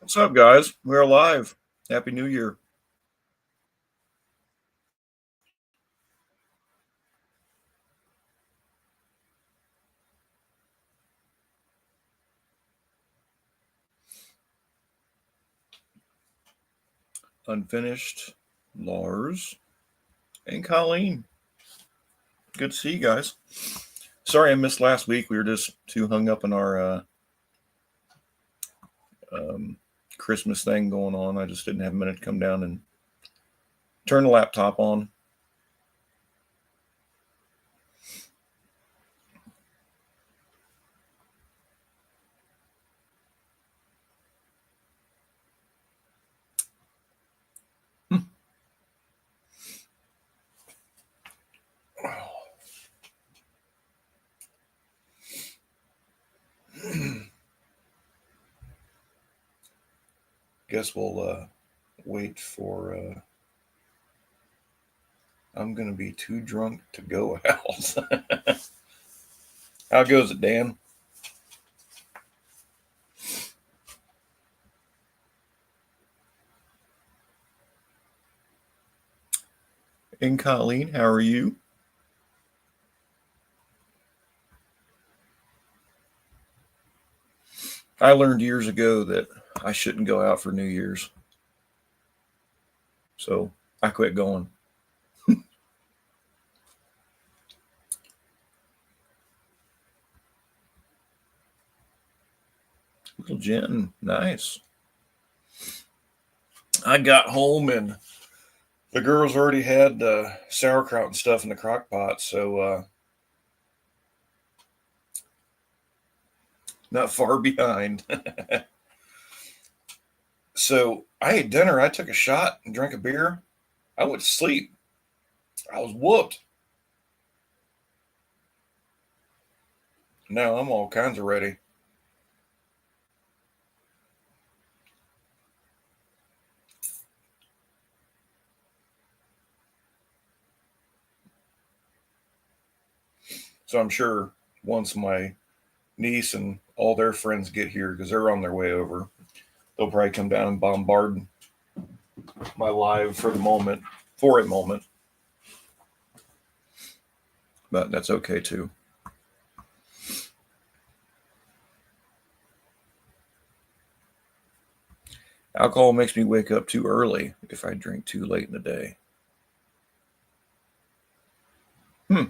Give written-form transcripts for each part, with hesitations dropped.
What's up, guys? We're live. Happy New Year. Unfinished, Lars, and Colleen. Good to see you guys. Sorry I missed last week. We were just too hung up in our um, Christmas thing going on. I just didn't have a minute to come down and turn the laptop on. Guess we'll wait for. I'm going to be too drunk to go out. How goes it, Dan? And Colleen, how are you? I learned years ago that I shouldn't go out for New Year's. So I quit going. Little Jen, nice. I got home and the girls already had sauerkraut and stuff in the crock pot, so not far behind. So I ate dinner. I took a shot and drank a beer. I went to sleep. I was whooped. Now I'm all kinds of ready. So I'm sure once my niece and all their friends get here, because they're on their way over, they'll probably come down and bombard my live for a moment. But that's okay too. Alcohol makes me wake up too early if I drink too late in the day. Hmm.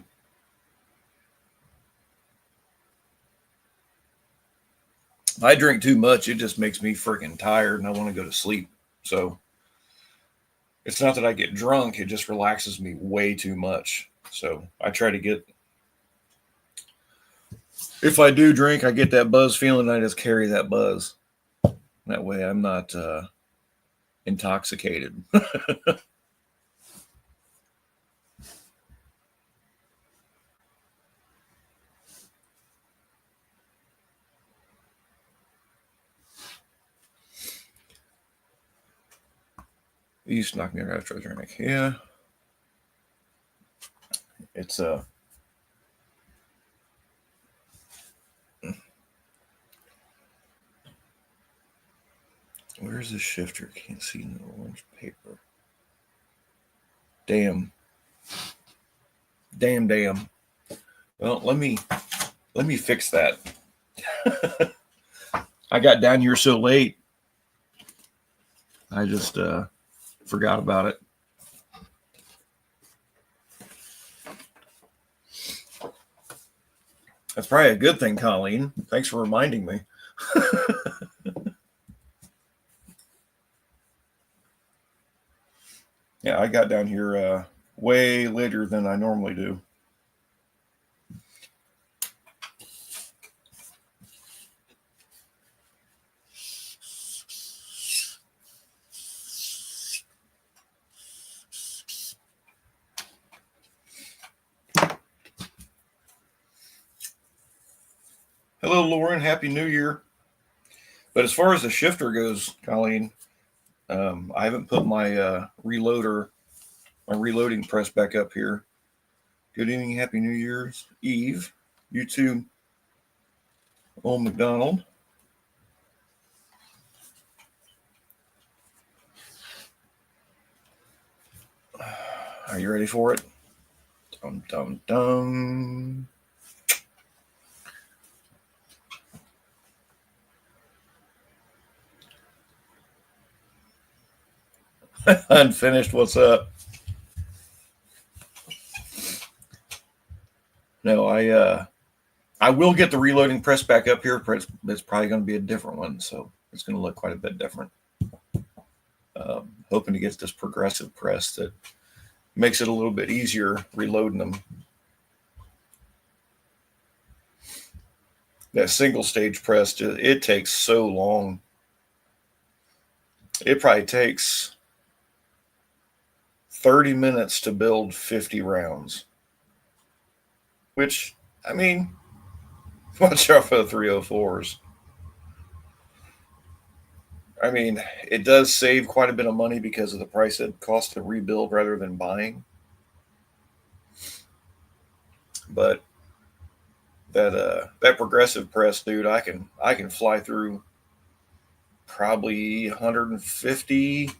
If I drink too much, it just makes me freaking tired and I want to go to sleep. So it's not that I get drunk, it just relaxes me way too much. So I try to get, if I do drink, I get that buzz feeling, I just carry that buzz. That way I'm not intoxicated. You used to knock me out after I drink. Yeah. It's where's the shifter? Can't see in the orange paper. Damn. Damn. Well, let me fix that. I got down here so late. I just forgot about it. That's probably a good thing, Colleen. Thanks for reminding me. Yeah, I got down here way later than I normally do. Hello, Lauren. Happy New Year. But as far as the shifter goes, Colleen, I haven't put my my reloading press back up here. Good evening. Happy New Year's Eve. You too, old McDonald. ready for it? Dum, dum, dum. Unfinished, what's up? No, I will get the reloading press back up here, but it's probably going to be a different one, so it's going to look quite a bit different. Hoping to get this progressive press that makes it a little bit easier reloading them. That single stage press, it takes so long. It probably takes 30 minutes to build 50 rounds. Which, I mean, watch out for the 304s. I mean, it does save quite a bit of money because of the price it costs to rebuild rather than buying. But that progressive press, dude, I can fly through probably 150,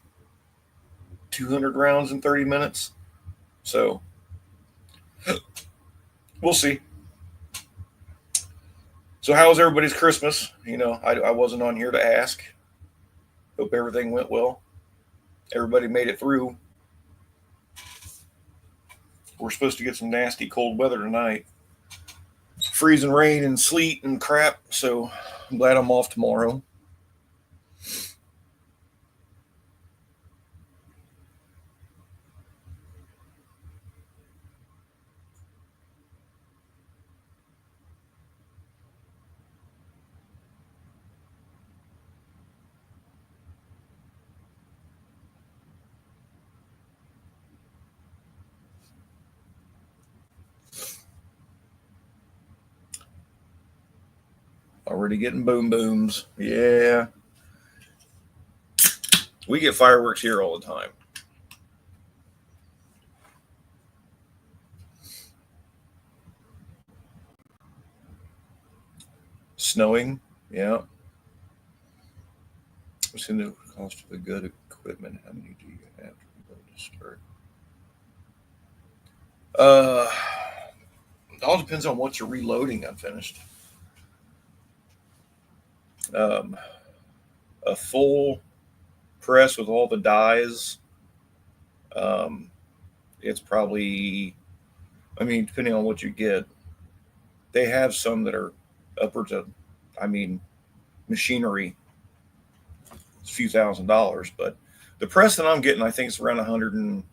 200 rounds in 30 minutes. So we'll see. So how was everybody's Christmas? I wasn't on here to ask. Hope everything went well. Everybody made it through. We're supposed to get some nasty cold weather tonight. Freezing rain and sleet and crap. So I'm glad I'm off tomorrow. Already getting boom booms. Yeah. We get fireworks here all the time. Snowing. Yeah. What's the new cost of the good equipment? How many do you have to start? It all depends on what you're reloading unfinished. A full press with all the dies, it's probably, I mean, depending on what you get, they have some that are upwards of, I mean, machinery, it's a few $1,000s, but the press that I'm getting, I think it's around $180.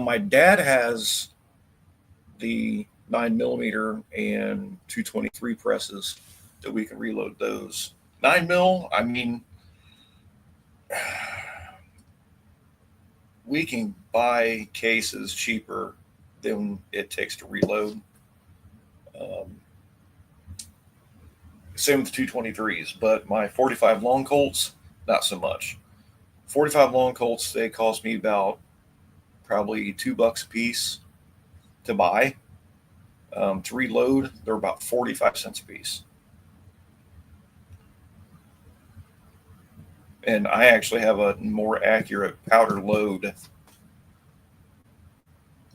My dad has the 9mm and 223 presses that we can reload those. 9mm, I mean, we can buy cases cheaper than it takes to reload. Same with 223s, but my 45 long Colts, not so much. 45 long Colts, they cost me about probably $2 a piece to buy. To reload, they're about 45 cents a piece. And I actually have a more accurate powder load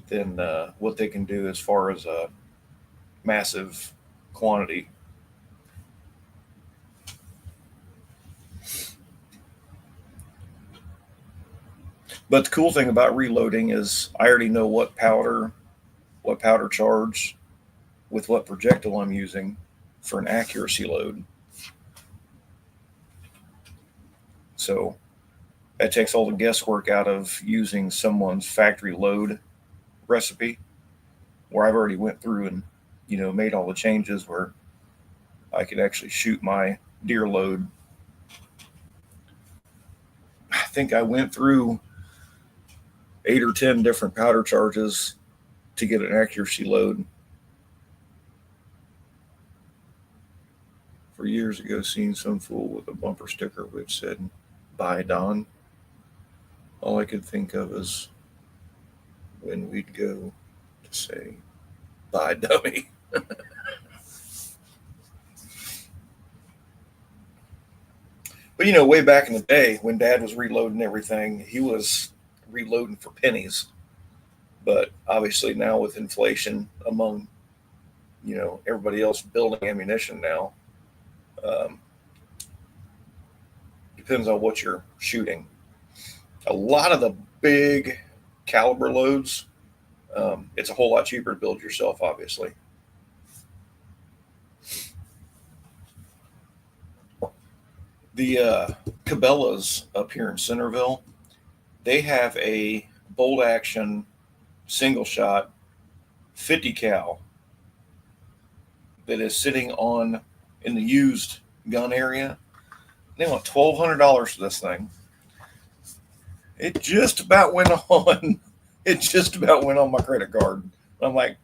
than what they can do as far as a massive quantity. But the cool thing about reloading is I already know what powder charge with what projectile I'm using for an accuracy load. So that takes all the guesswork out of using someone's factory load recipe, where I've already went through and made all the changes where I could actually shoot my deer load. I think I went through 8 or 10 different powder charges to get an accuracy load. For years ago, seen some fool with a bumper sticker which said, "Bye, Don." All I could think of is when we'd go to say, "Bye, dummy." But But way back in the day when Dad was reloading everything, he was reloading for pennies. But obviously now with inflation among everybody else building ammunition now, um, depends on what you're shooting. A lot of the big caliber loads, it's a whole lot cheaper to build yourself, obviously. The Cabela's up here in Centerville, they have a bolt action single shot 50 cal that is sitting on in the used gun area. They want $1,200 for this thing. It just about went on. It just about went on my credit card. I'm like,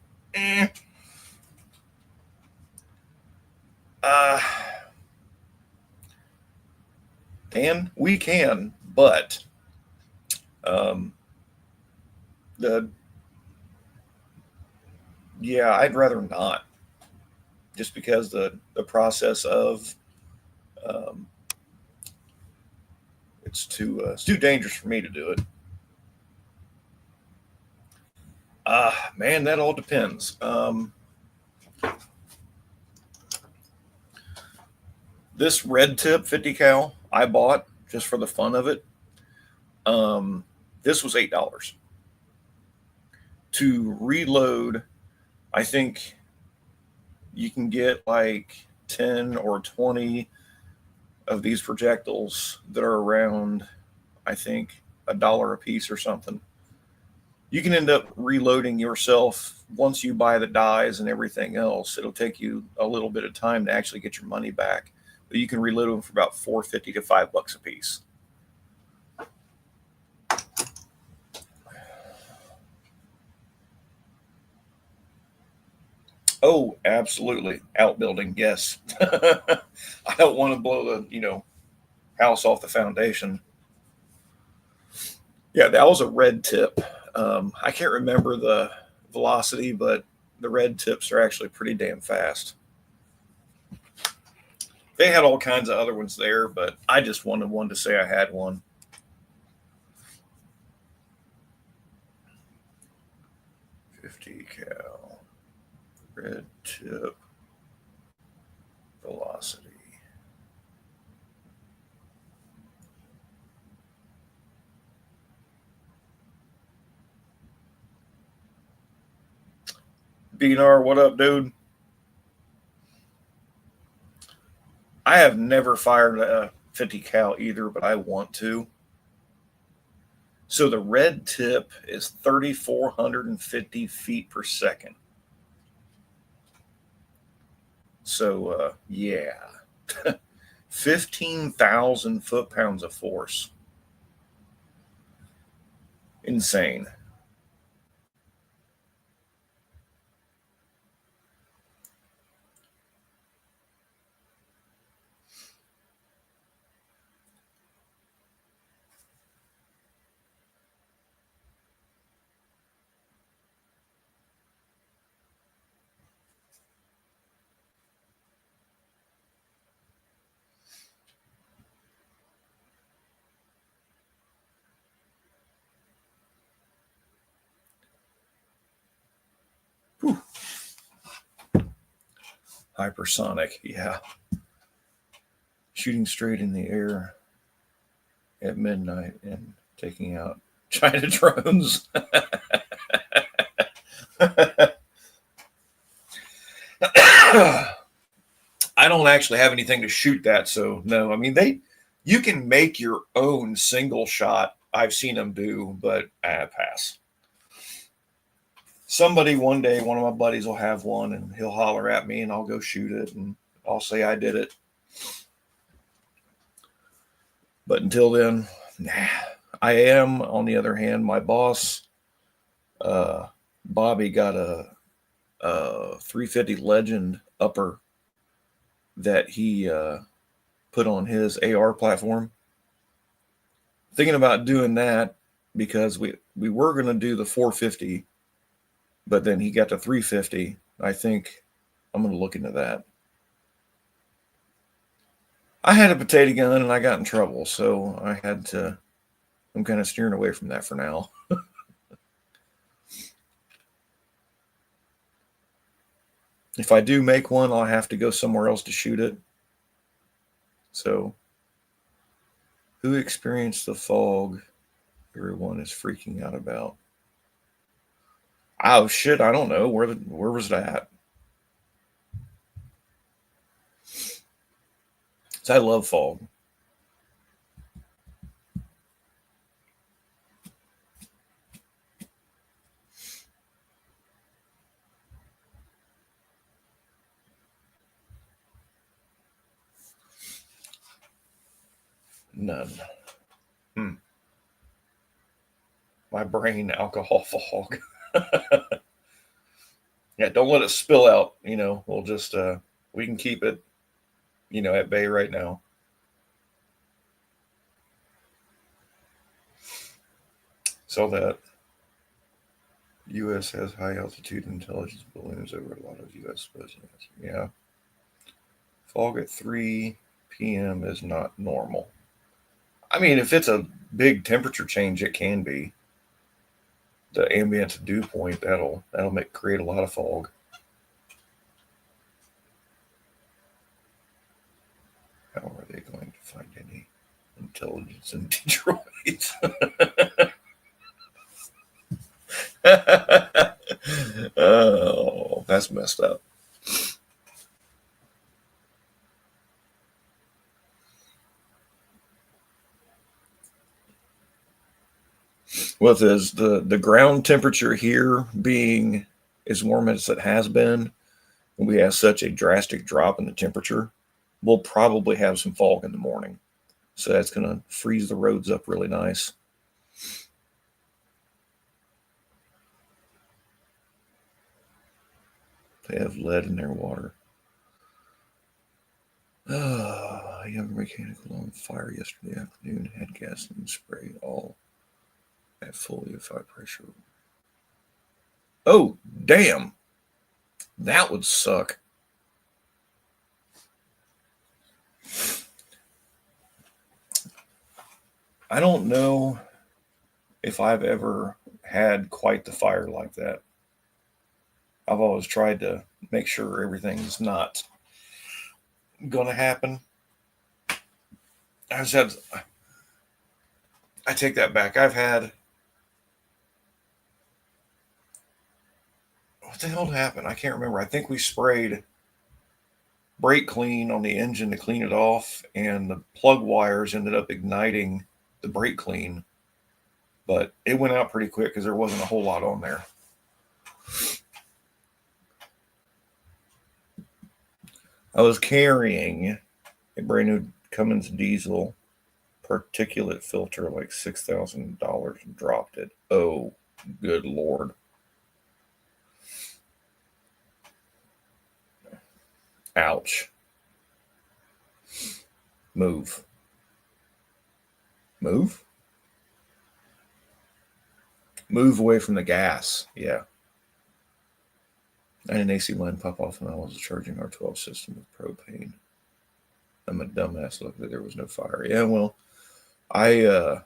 and we can, but I'd rather not, just because the process of it's too dangerous for me to do it. Man, that all depends. This red tip 50 cal I bought just for the fun of it. This was $8 to reload. I think you can get like 10 or 20 of these projectiles that are around, I think, $1 a piece or something. You can end up reloading yourself once you buy the dies and everything else. It'll take you a little bit of time to actually get your money back, but you can reload them for about $4.50 to $5 a piece. Oh, absolutely. Outbuilding, yes. I don't want to blow the, house off the foundation. Yeah, that was a red tip. I can't remember the velocity, but the red tips are actually pretty damn fast. They had all kinds of other ones there, but I just wanted one to say I had one. $50 cal red tip velocity. Benar, what up, dude? I have never fired a 50 cal either, but I want to. So the red tip is 3,450 feet per second. So, 15,000 foot-pounds of force. Insane. Whew. Hypersonic, yeah. Shooting straight in the air at midnight and taking out China drones. I don't actually have anything to shoot that, so no. I mean, you can make your own single shot. I've seen them do, but pass. Somebody one day, one of my buddies will have one, and he'll holler at me, and I'll go shoot it, and I'll say I did it. But until then, nah. I am, on the other hand, my boss, Bobby, got a 350 Legend upper that he put on his AR platform. Thinking about doing that because we were going to do the 450, but then he got the 350. I think I'm going to look into that. I had a potato gun and I got in trouble, so I had to. I'm kind of steering away from that for now. If I do make one, I'll have to go somewhere else to shoot it. So, who experienced the fog everyone is freaking out about? Oh shit, I don't know. Where was that? I love fog. None. Hmm. My brain alcohol fog. Yeah, don't let it spill out. We'll just we can keep it, at bay right now. So that U.S. has high altitude intelligence balloons over a lot of U.S. presidents. Yeah, fog at 3 p.m. is not normal. I mean, if it's a big temperature change, it can be. The ambient dew point that'll create a lot of fog. How are they going to find any intelligence in Detroit? Oh, that's messed up. With the ground temperature here being as warm as it has been, and we have such a drastic drop in the temperature, we'll probably have some fog in the morning. So that's going to freeze the roads up really nice. They have lead in their water. A young mechanic on fire yesterday afternoon had gasoline spray all at fully high pressure. Oh, damn. That would suck. I don't know if I've ever had quite the fire like that. I've always tried to make sure everything's not going to happen. I take that back. I've had, what the hell happened? I can't remember. I think we sprayed brake clean on the engine to clean it off, and the plug wires ended up igniting the brake clean, but it went out pretty quick because there wasn't a whole lot on there. I was carrying a brand new Cummins diesel particulate filter, like $6,000, and dropped it. Oh, good Lord. Ouch. Move. Move? Move away from the gas. Yeah. I had an AC line pop off when I was charging our 12 system with propane. I'm a dumbass. Look, that there was no fire. Yeah, well, I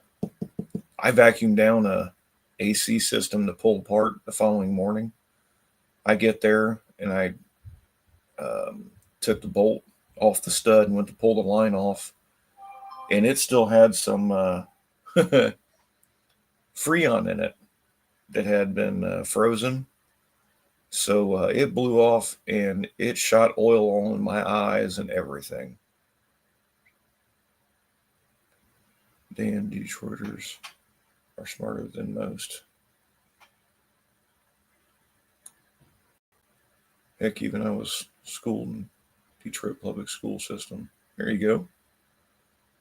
I vacuumed down a AC system to pull apart the following morning. I get there and I took the bolt off the stud and went to pull the line off, and it still had some freon in it that had been frozen. So it blew off and it shot oil all in my eyes and everything. Damn, Detroiters are smarter than most. Heck, even I was schooled in Detroit public school system. There you go.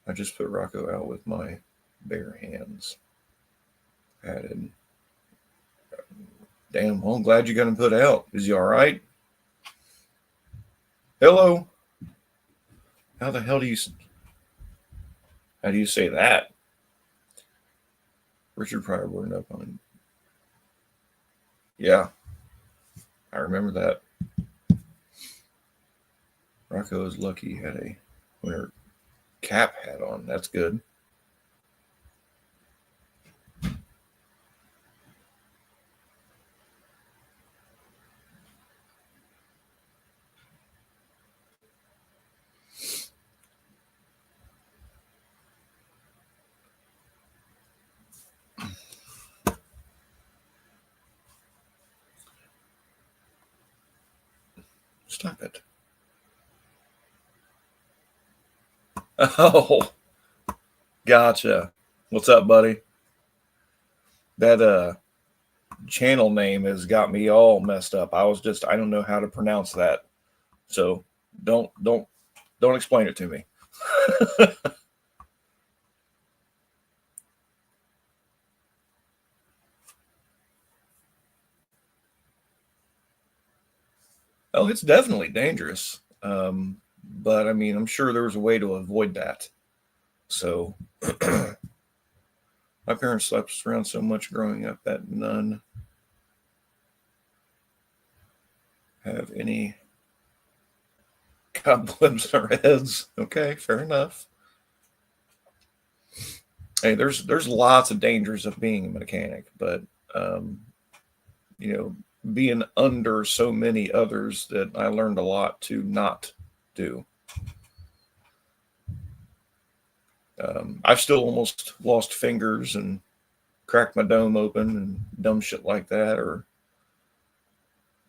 I just put Rocco out with my bare hands. Added. Damn, well, I'm glad you got him put out. Is he all right? Hello. How the hell do you say that? Richard Pryor burned up on. Yeah, I remember that. Rocco is lucky he had a winter cap hat on. That's good. Stop it. Oh, gotcha. What's up, buddy? That channel name has got me all messed up. I don't know how to pronounce that. So don't explain it to me. Oh, it's definitely dangerous. But I mean, I'm sure there was a way to avoid that. So my parents slept around so much growing up that none have any cobwebs in our heads. Okay, fair enough. Hey, there's lots of dangers of being a mechanic, but um, you know, being under so many others that I learned a lot to not do. I've still almost lost fingers and cracked my dome open and dumb shit like that, or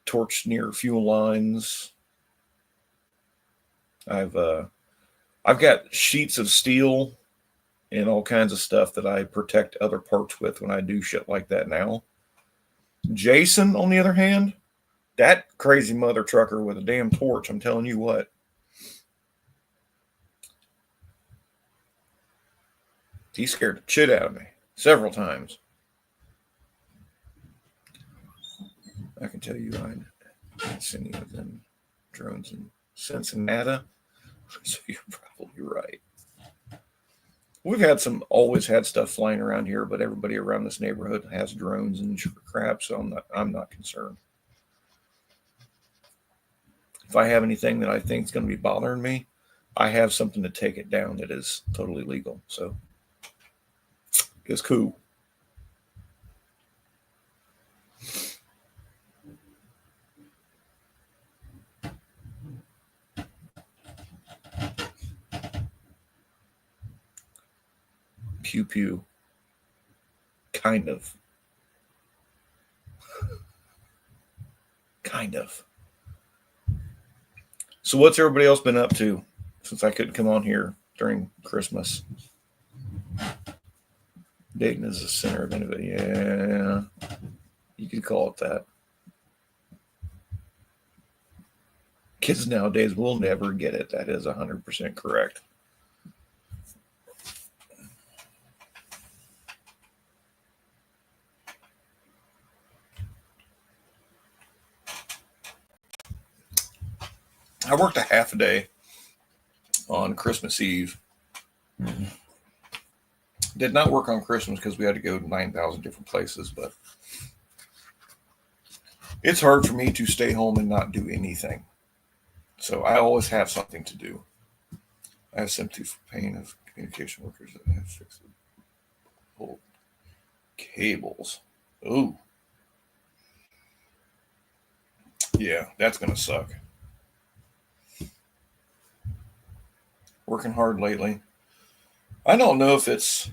torched near fuel lines. I've uh, I've got sheets of steel and all kinds of stuff that I protect other parts with when I do shit like that now. Jason, on the other hand, that crazy mother trucker with a damn torch, I'm telling you what. He scared the shit out of me several times. I can tell you I'd seen any of them drones in Cincinnati. So you're probably right. We've always had stuff flying around here, but everybody around this neighborhood has drones and crap, so I'm not concerned. If I have anything that I think is going to be bothering me, I have something to take it down that is totally legal. So it's cool. Pew pew. Kind of. Kind of. So what's everybody else been up to since I couldn't come on here during Christmas? Dayton is the center of innovation. Yeah, you could call it that. Kids nowadays will never get it. That is 100% correct. I worked a half a day on Christmas Eve. Did not work on Christmas because we had to go to 9,000 different places, but it's hard for me to stay home and not do anything. So I always have something to do. I have sympathy for pain of communication workers that have fixed whole cables. Ooh, yeah, that's gonna suck. Working hard lately. I don't know if it's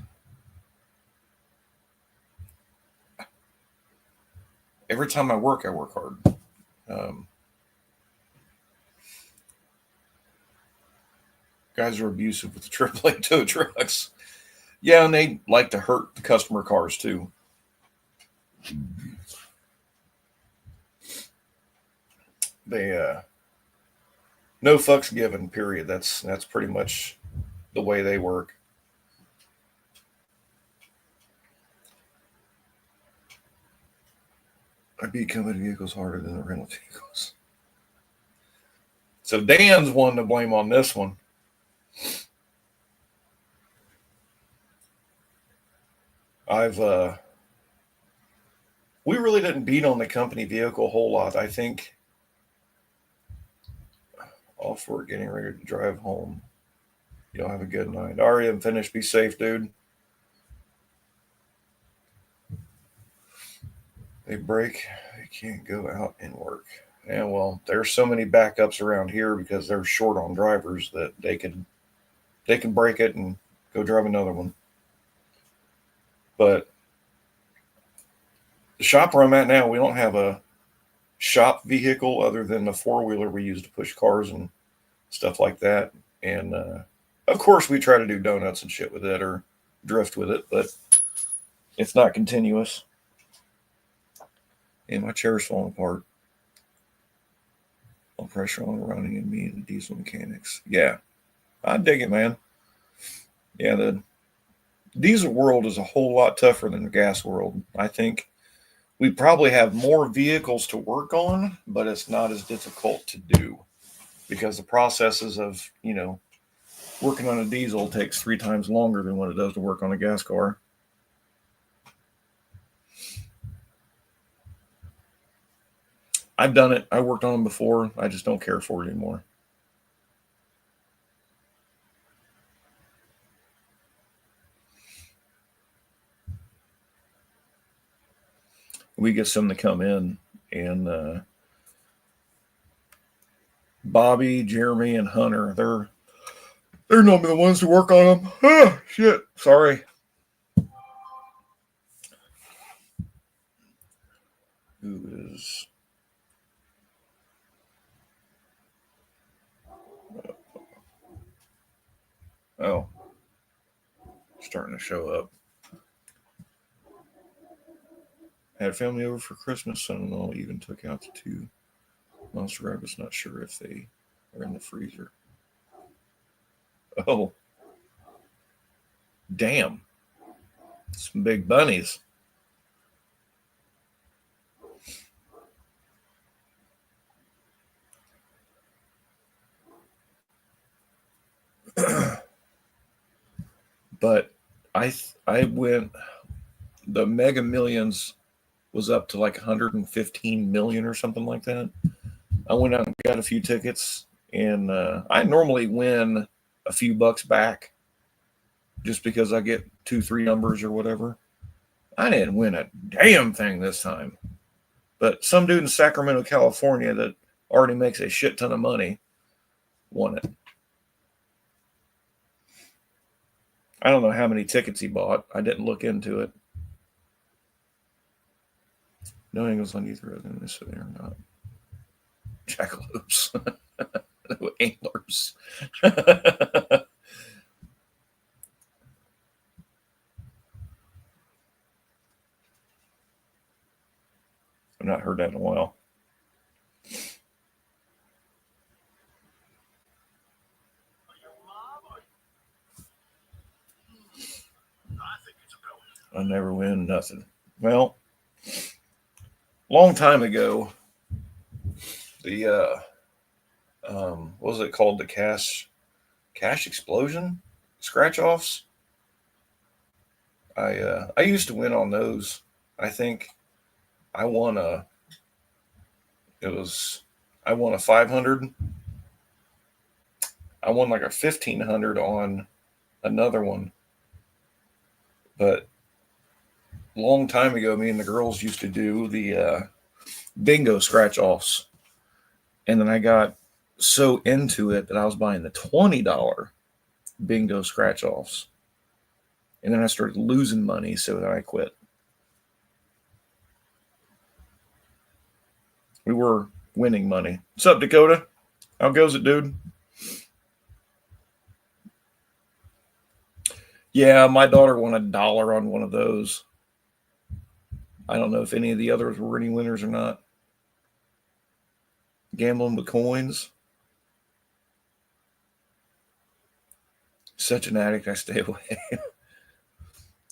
every time I work hard. Um, Guys are abusive with the AAA tow trucks. Yeah, and they like to hurt the customer cars too. They no fucks given. Period. That's pretty much the way they work. I beat company vehicles harder than the rental vehicles. So Dan's one to blame on this one. I've We really didn't beat on the company vehicle a whole lot. I think off work getting ready to drive home. Y'all have a good night. Already I'm finished. Be safe, dude. They break. They can't go out and work. Yeah, well, there's so many backups around here because they're short on drivers that they can break it and go drive another one. But the shop where I'm at now, we don't have a shop vehicle other than the four-wheeler we use to push cars and stuff like that. And of course, we try to do donuts and shit with it or drift with it, but it's not continuous. And my chair's falling apart. All pressure on running and me and the diesel mechanics. Yeah, I dig it, man. Yeah, the diesel world is a whole lot tougher than the gas world. I think we probably have more vehicles to work on, but it's not as difficult to do because the processes of, working on a diesel takes 3 times longer than what it does to work on a gas car. I've done it. I worked on them before. I just don't care for it anymore. We get some to come in, and Bobby, Jeremy, and Hunter, they're normally the ones to work on them. Ah, shit. Sorry. Who is? Oh, starting to show up. Had family over for Christmas. Son-in-law even took out the 2 monster rabbits. Not sure if they are in the freezer. Oh, damn. Some big bunnies. But I went, the Mega Millions was up to like 115 million or something like that. I went out and got a few tickets, and I normally win a few bucks back just because I get 2, 3 numbers or whatever. I didn't win a damn thing this time. But some dude in Sacramento, California that already makes a shit ton of money won it. I don't know how many tickets he bought. I didn't look into it. No angles on either of them, so they're not jackalopes. Antlers. I've not heard that in a while. I never win nothing. Well, long time ago, the what was it called? The cash explosion scratch offs. I used to win on those. I think I won a it was I won a 500. I won like a 1,500 on another one. But long time ago, me and the girls used to do the bingo scratch offs, and then I got so into it that I was buying the $20 bingo scratch offs, and then I started losing money, so then I quit. We were winning money. What's up, Dakota? How goes it, dude? Yeah, my daughter won $1 on one of those. I don't know if any of the others were any winners or not. Gambling with coins. Such an addict, I stay away.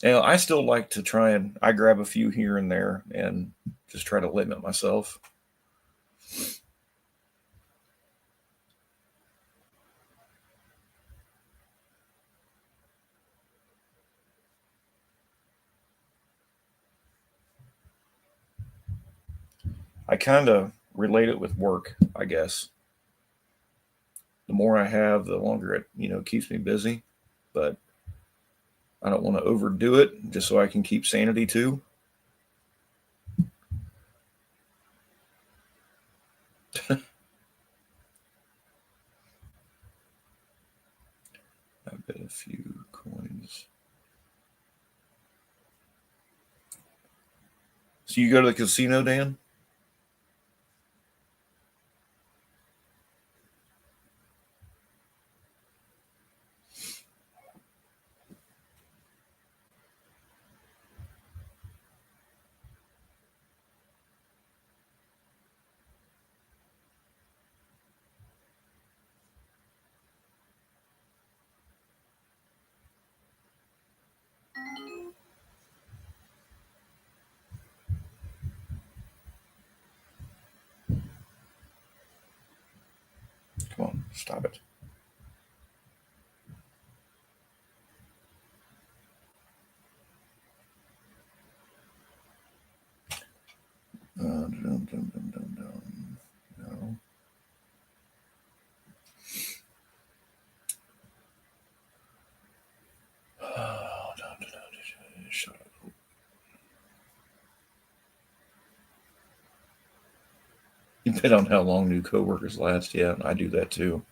I still like to try and I grab a few here and there and just try to limit myself. I kind of relate it with work, I guess. The more I have, the longer it, keeps me busy. But I don't want to overdo it just so I can keep sanity too. I bet a few coins. So you go to the casino, Dan? Come on, stop it. Dum, dum, dum, dum, dum. No. Shut up. Depend on how long new coworkers last. Yeah, I do that too.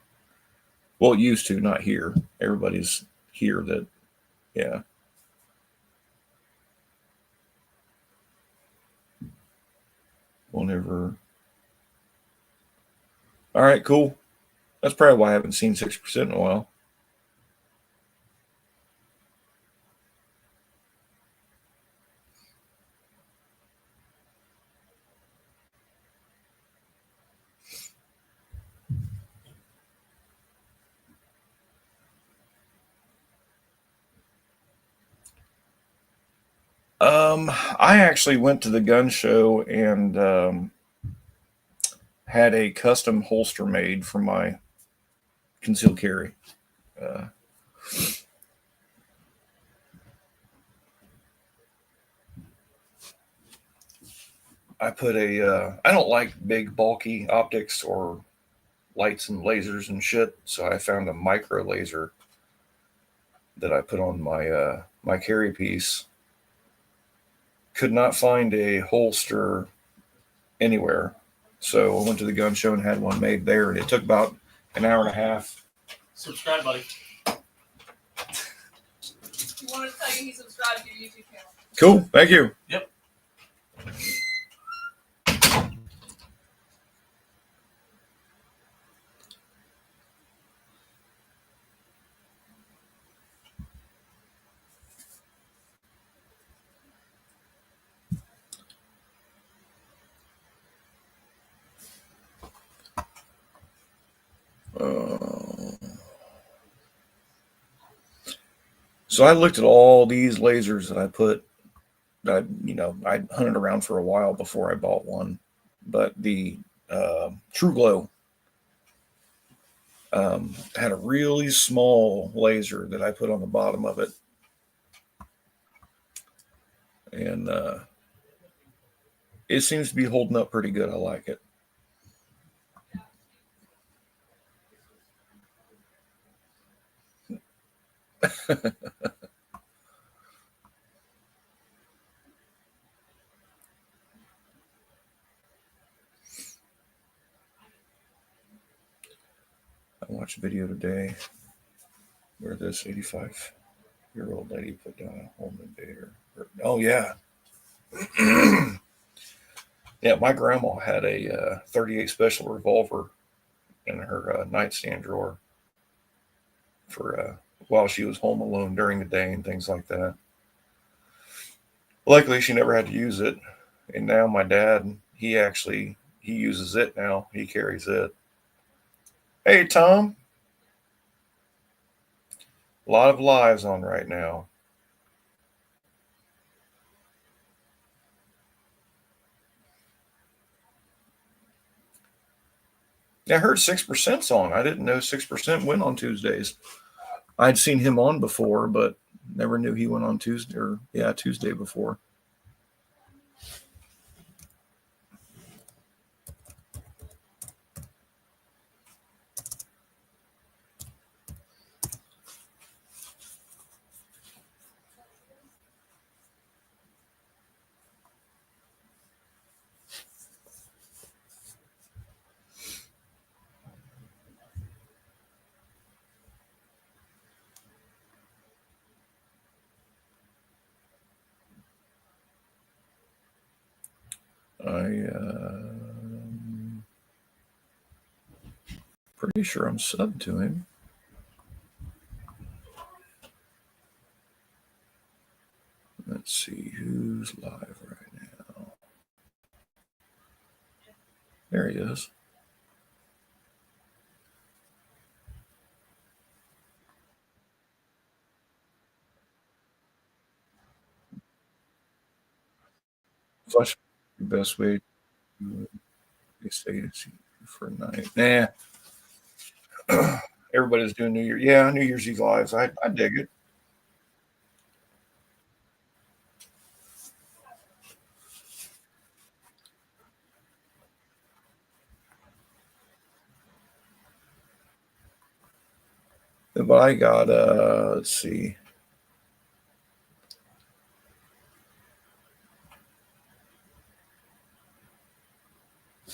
Well, it used to, not here. Everybody's here that, yeah. Whenever. All right, cool. That's probably why I haven't seen 6% in a while. I actually went to the gun show and had a custom holster made for my concealed carry. Uh, I put I don't like big bulky optics or lights and lasers and shit, so I found a micro laser that I put on my carry piece. Could not find a holster anywhere, so I went to the gun show and had one made there, and it took about an hour and a half. Subscribe, buddy. He wanted to tell you he subscribed to your YouTube channel. Cool, thank you. Yep. So I looked at all these lasers that I put. I hunted around for a while before I bought one, but the True Glow had a really small laser that I put on the bottom of it, and it seems to be holding up pretty good. I like it. I watched a video today where this 85-year-old lady put down a home invader. Oh yeah, yeah. My grandma had a 38 special revolver in her nightstand drawer for while she was home alone during the day and things like that. Luckily, she never had to use it, and now my dad, he uses it now. He carries it. Hey, Tom. A lot of lives on right now. I heard 6%'s on. I didn't know 6% went on Tuesdays. I'd seen him on before, but never knew he went on Tuesday Tuesday before. Pretty sure I'm subbed to him. Let's see who's live right now. There he is. Flush the best way to say to see for a night. Nah. Everybody's doing New Year. Yeah, New Year's Eve lives. I dig it. But I got let's see.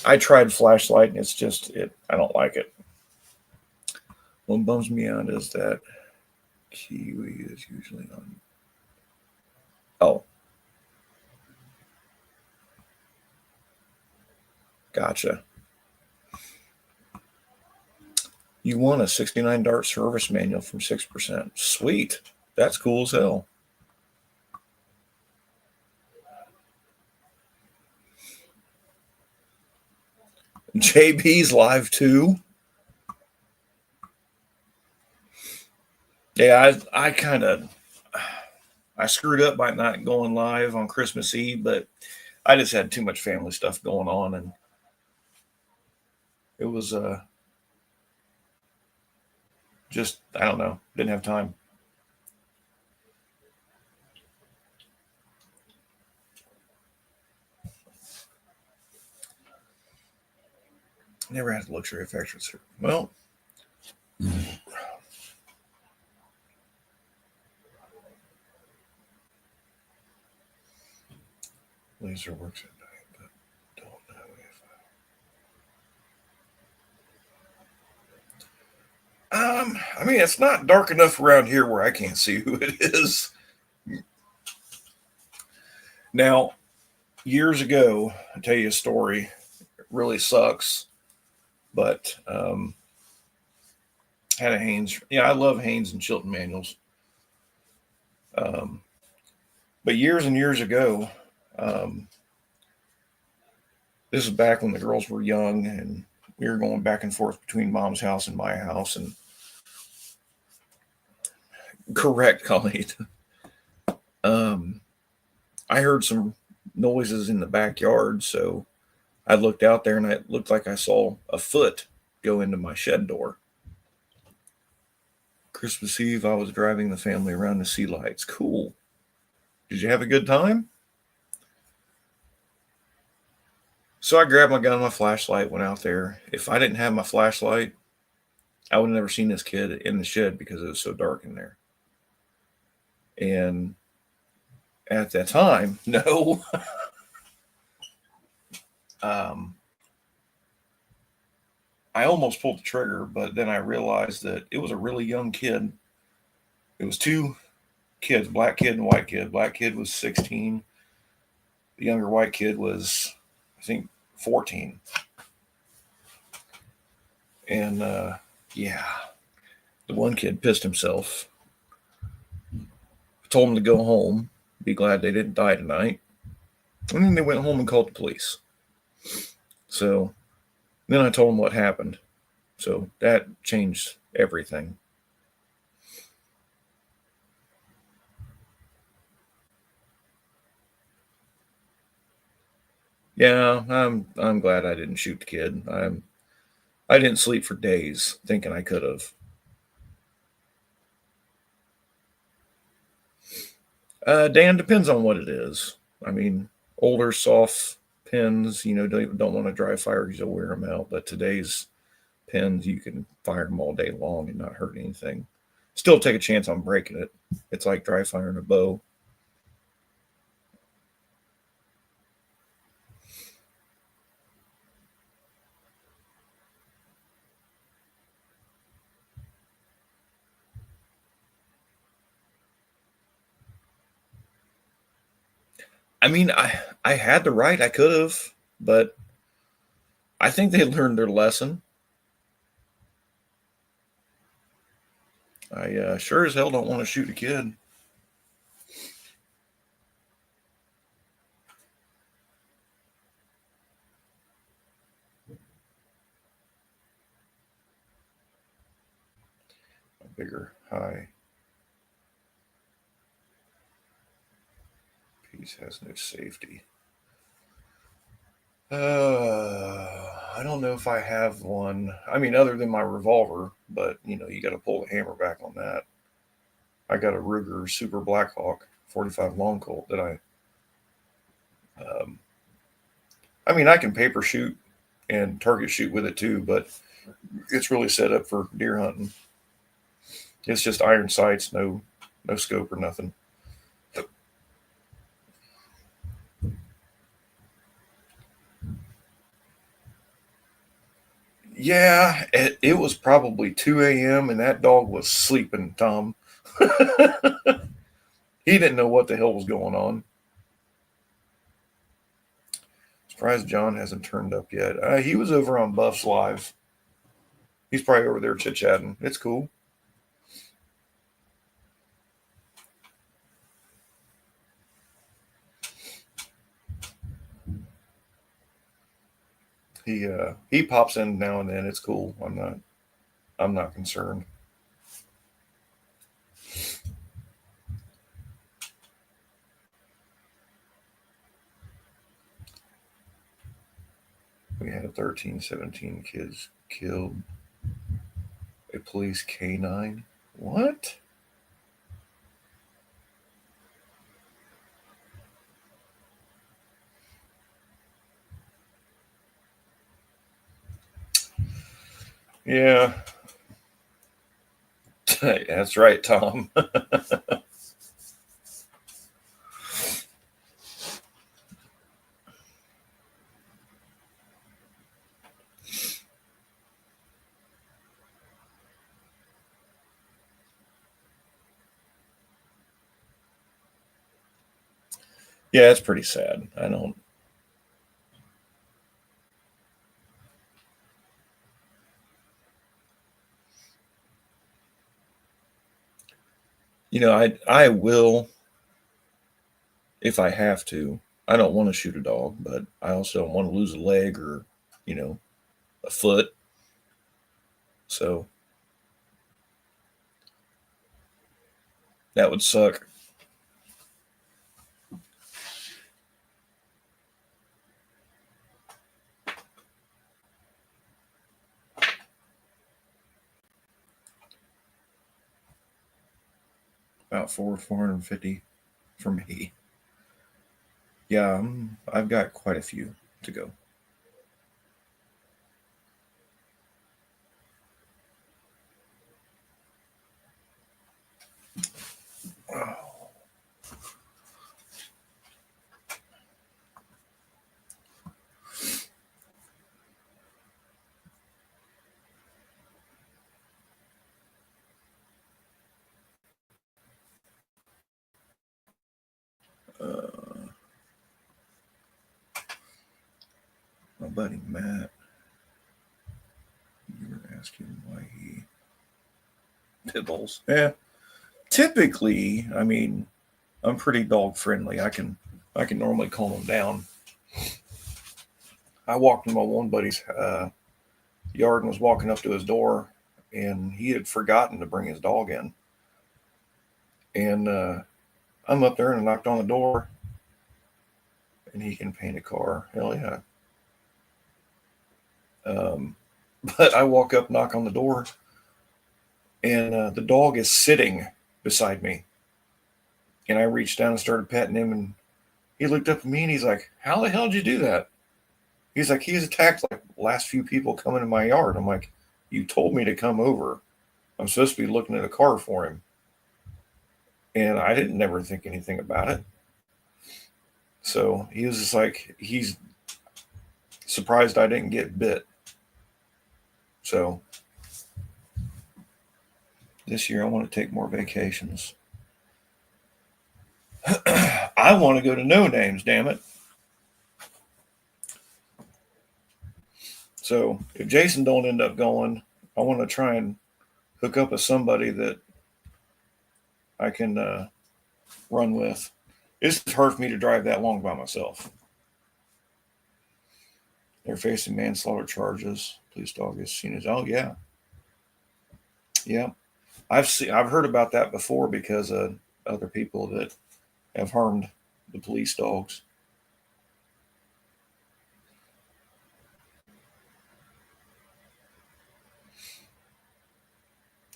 I tried flashlight and it's just I don't like it. What bums me out is that Kiwi is usually on. Oh. Gotcha. You won a 69 Dart service manual from 6%. Sweet. That's cool as hell. JB's live too. Yeah, I screwed up by not going live on Christmas Eve, but I just had too much family stuff going on, and it was just I don't know, didn't have time. Never had the luxury of extras. Well, laser works at night, but don't know if I mean, it's not dark enough around here where I can't see who it is. Now, years ago, I'll tell you a story. It really sucks, but had a Haynes. Yeah, I love Haynes and Chilton manuals. But years and years ago, this is back when the girls were young and we were going back and forth between mom's house and my house. And correct, Colleen. I heard some noises in the backyard, so I looked out there and it looked like I saw a foot go into my shed door. Christmas Eve, I was driving the family around the sea lights. Cool. Did you have a good time? So I grabbed my gun and my flashlight, went out there. If I didn't have my flashlight, I would have never seen this kid in the shed because it was so dark in there. And at that time, no. I almost pulled the trigger, but then I realized that it was a really young kid. It was two kids, black kid and white kid. Black kid was 16. The younger white kid was, I think, 14. And yeah, the one kid pissed himself. Told him to go home, be glad they didn't die tonight. And then they went home and called the police. So then I told him what happened. So that changed everything. Yeah, I'm glad I didn't shoot the kid. I didn't sleep for days thinking I could have. Dan, depends on what it is. I mean, older soft pins, don't want to dry fire because you'll wear them out. But today's pins, you can fire them all day long and not hurt anything. Still take a chance on breaking it. It's like dry firing a bow. I mean, I had the right. I could have. but I think they learned their lesson. I sure as hell don't want to shoot a kid. A bigger high piece has no safety. I don't know if I have one. I mean, other than my revolver, but you got to pull the hammer back on that. I got a Ruger Super Blackhawk 45 long Colt that um, I mean, I can paper shoot and target shoot with it too, but it's really set up for deer hunting. It's just iron sights, no scope or nothing. Yeah, it was probably 2 a.m. and that dog was sleeping, Tom. He didn't know what the hell was going on. Surprised John hasn't turned up yet. He was over on Buff's Live. He's probably over there chit chatting. It's cool. He pops in now and then. It's cool. I'm not concerned. We had 13, 17 kids killed. A police canine. What? Yeah. That's right, Tom. Yeah, it's pretty sad. I don't. I will if I have to. I don't want to shoot a dog, but I also don't want to lose a leg or, you know, a foot. So that would suck. About 450 for me. Yeah, I've got quite a few to go. Uh, my buddy Matt, you were asking why he pit bulls. Yeah, typically, I mean, I'm pretty dog friendly. I can normally calm them down. I walked in my one buddy's yard and was walking up to his door, and he had forgotten to bring his dog in. And I'm up there and I knocked on the door, and he can paint a car. Hell yeah. Um, but I walk up, knock on the door, and the dog is sitting beside me. And I reached down and started petting him, and he looked up at me and he's like, "How the hell did you do that?" He's like, "He's attacked like the last few people coming in my yard." I'm like, "You told me to come over. I'm supposed to be looking at a car for him." And I didn't never think anything about it. So he was just like, he's surprised I didn't get bit. So this year I want to take more vacations. I want to go to No Names, damn it. So if Jason don't end up going, I want to try and hook up with somebody that I can run with. It's hard for me to drive that long by myself. They're facing manslaughter charges. Police dog is seen as, oh yeah, yeah. I've heard about that before because of other people that have harmed the police dogs.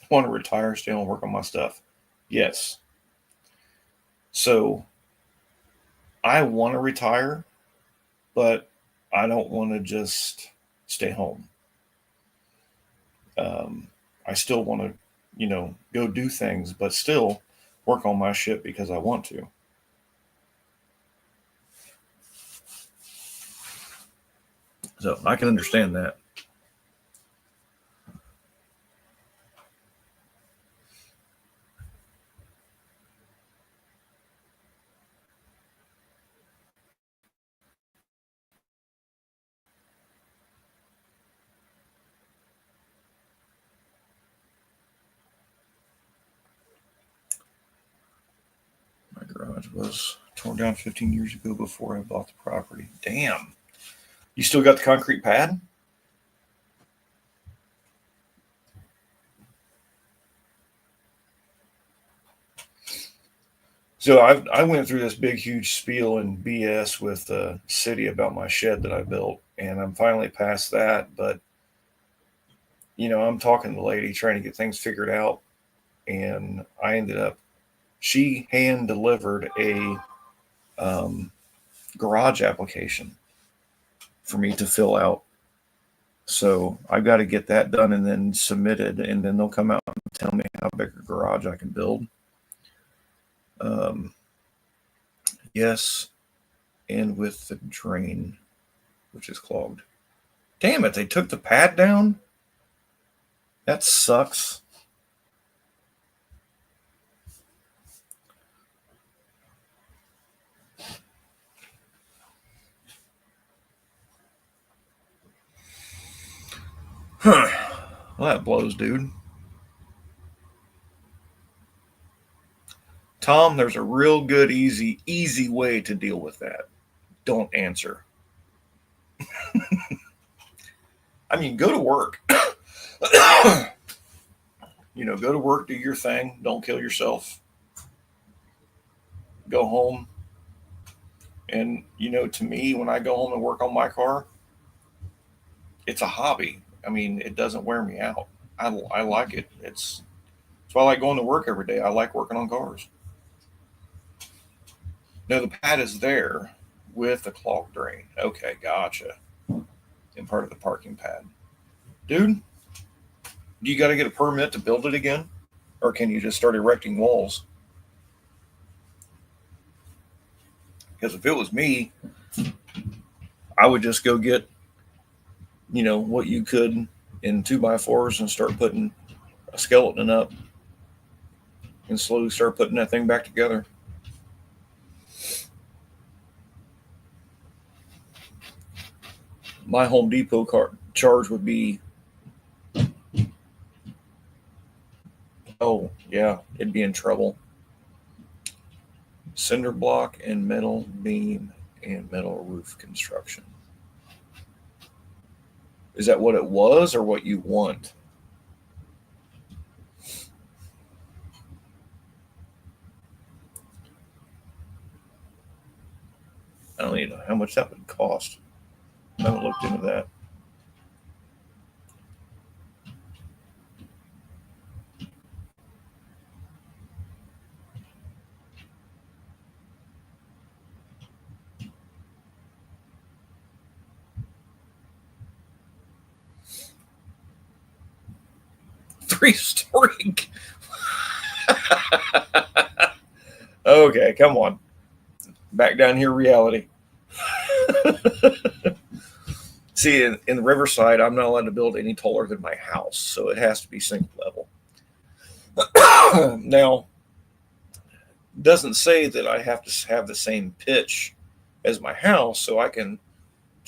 I want to retire, stay home, work on my stuff. Yes. So I want to retire, but I don't want to just stay home. I still want to, go do things, but still work on my shit because I want to. So I can understand that. My garage was torn down 15 years ago before I bought the property. Damn. You still got the concrete pad? So I went through this big, huge spiel and BS with the city about my shed that I built, and I'm finally past that. But I'm talking to the lady trying to get things figured out, and I ended up. She hand delivered a garage application for me to fill out. So I've got to get that done and then submitted, and then they'll come out and tell me how big a garage I can build. Yes, and with the drain, which is clogged. Damn it, they took the pad down? That sucks. Huh. Well, that blows, dude. Tom, there's a real good, easy way to deal with that. Don't answer. I mean, go to work. Go to work, do your thing. Don't kill yourself. Go home. And, to me, when I go home and work on my car, it's a hobby. I mean, it doesn't wear me out. I like it. That's why I like going to work every day. I like working on cars. No, the pad is there with the clogged drain. Okay, gotcha. And part of the parking pad. Dude, do you got to get a permit to build it again? Or can you just start erecting walls? Because if it was me, I would just go get, what you could in 2x4s and start putting a skeleton up and slowly start putting that thing back together. My Home Depot charge would be, oh, yeah, it'd be in trouble. Cinder block and metal beam and metal roof construction. Is that what it was or what you want? I don't even know how much that would cost. I haven't looked into that. Three-story. Okay, come on. Back down here, reality. See, in Riverside, I'm not allowed to build any taller than my house, so it has to be single level. Now, doesn't say that I have to have the same pitch as my house, so I can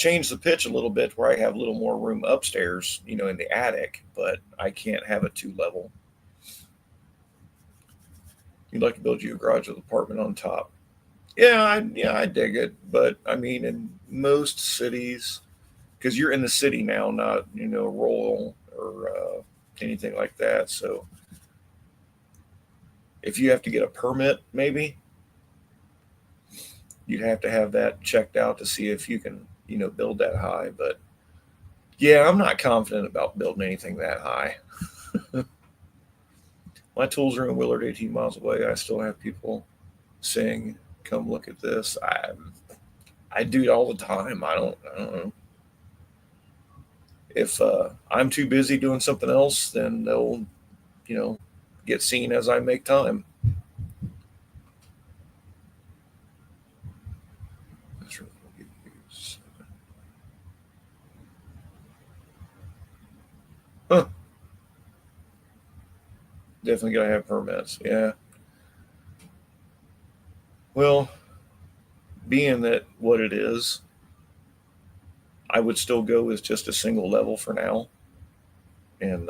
change the pitch a little bit where I have a little more room upstairs, in the attic, but I can't have it 2 level. You'd like to build you a garage with apartment on top. I dig it, but I mean, in most cities, because you're in the city now, not rural or anything like that. So if you have to get a permit, maybe you'd have to have that checked out to see if you can build that high. But yeah, I'm not confident about building anything that high. My tools are in Willard, 18 miles away. I still have people saying, "Come look at this." I do it all the time. I don't know. If I'm too busy doing something else, then they'll you know get seen as I make time. Huh. Definitely gotta have permits. Yeah. Well, being that what it is, I would still go with just a single level for now, and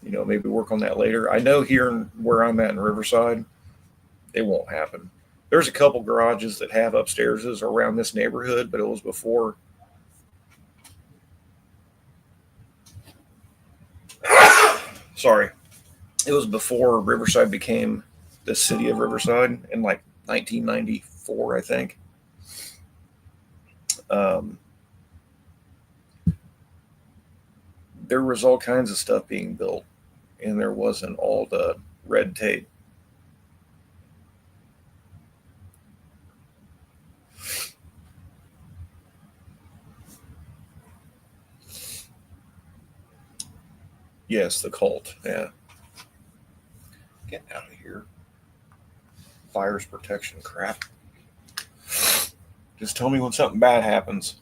maybe work on that later. I know here where I'm at in Riverside, it won't happen. There's a couple garages that have upstairs around this neighborhood, but it was before. Sorry, it was before Riverside became the city of Riverside in like 1994, I think. Um, there was all kinds of stuff being built, and there wasn't all the red tape. Yes, the cult. Yeah, get out of here. Fires protection crap. Just tell me when something bad happens.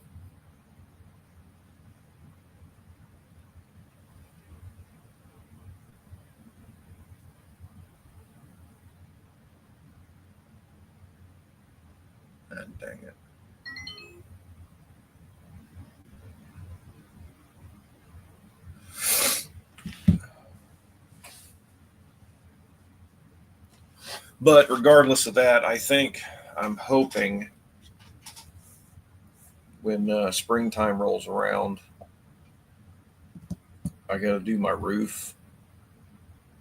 God dang it. But regardless of that, I'm hoping when springtime rolls around, I got to do my roof,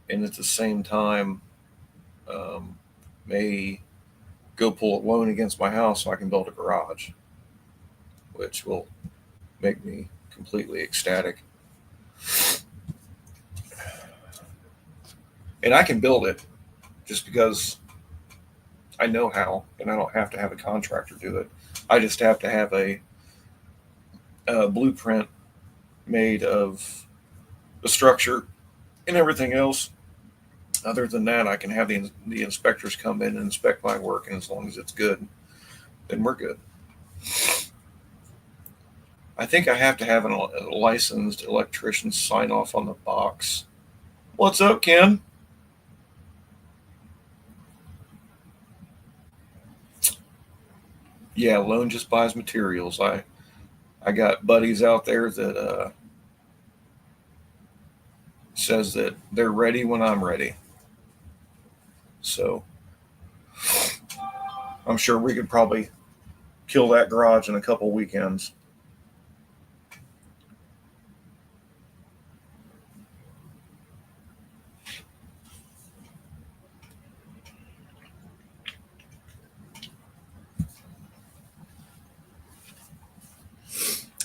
and at the same time, um, may go pull a loan against my house so I can build a garage, which will make me completely ecstatic. And I can build it just because I know how, and I don't have to have a contractor do it. I just have to have a blueprint made of the structure and everything else. Other than that, I can have the inspectors come in and inspect my work, and as long as it's good, then we're good. I think I have to have a licensed electrician sign off on the box. What's up, Ken? Yeah, loan just buys materials. I got buddies out there that says that they're ready when I'm ready. So I'm sure we could probably kill that garage in a couple weekends.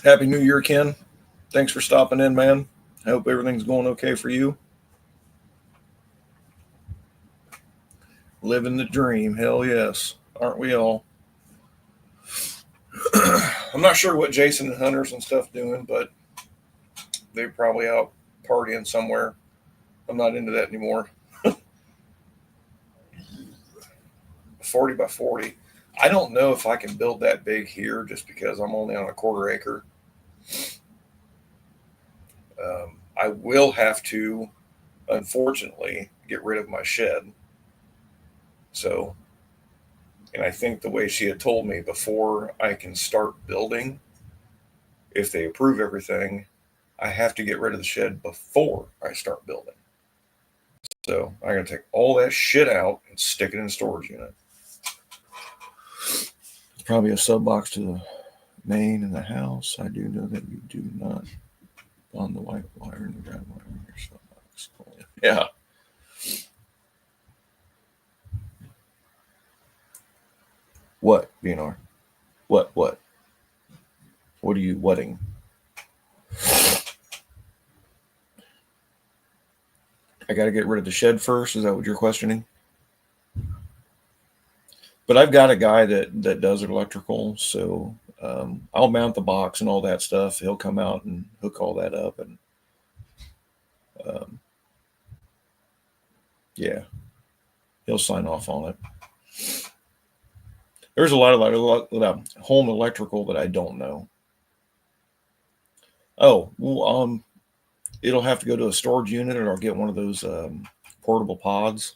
Happy New Year, Ken. Thanks for stopping in, man. I hope everything's going okay for you. Living the dream. Hell yes. Aren't we all? I'm not sure what Jason and Hunters and stuff doing, but they're probably out partying somewhere. I'm not into that anymore. 40 by 40. I don't know if I can build that big here just because I'm only on a quarter acre. I will have to, unfortunately, get rid of my shed. So And I think the way she had told me, before I can start building, if they approve everything, I have to get rid of the shed before I start building. So I'm going to take all that shit out and stick it in a storage unit. It's probably a sub box to the main in the house. I do know that you do not on the white wire and the red wire in your sub box. Yeah. What, BNR? What? What are you wetting? I got to get rid of the shed first. Is that what you're questioning? But I've got a guy that does electrical, so I'll mount the box and all that stuff. He'll come out and hook all that up, and yeah, he'll sign off on it. There's a lot of home electrical that I don't know. Oh, well, it'll have to go to a storage unit, or I'll get one of those portable pods,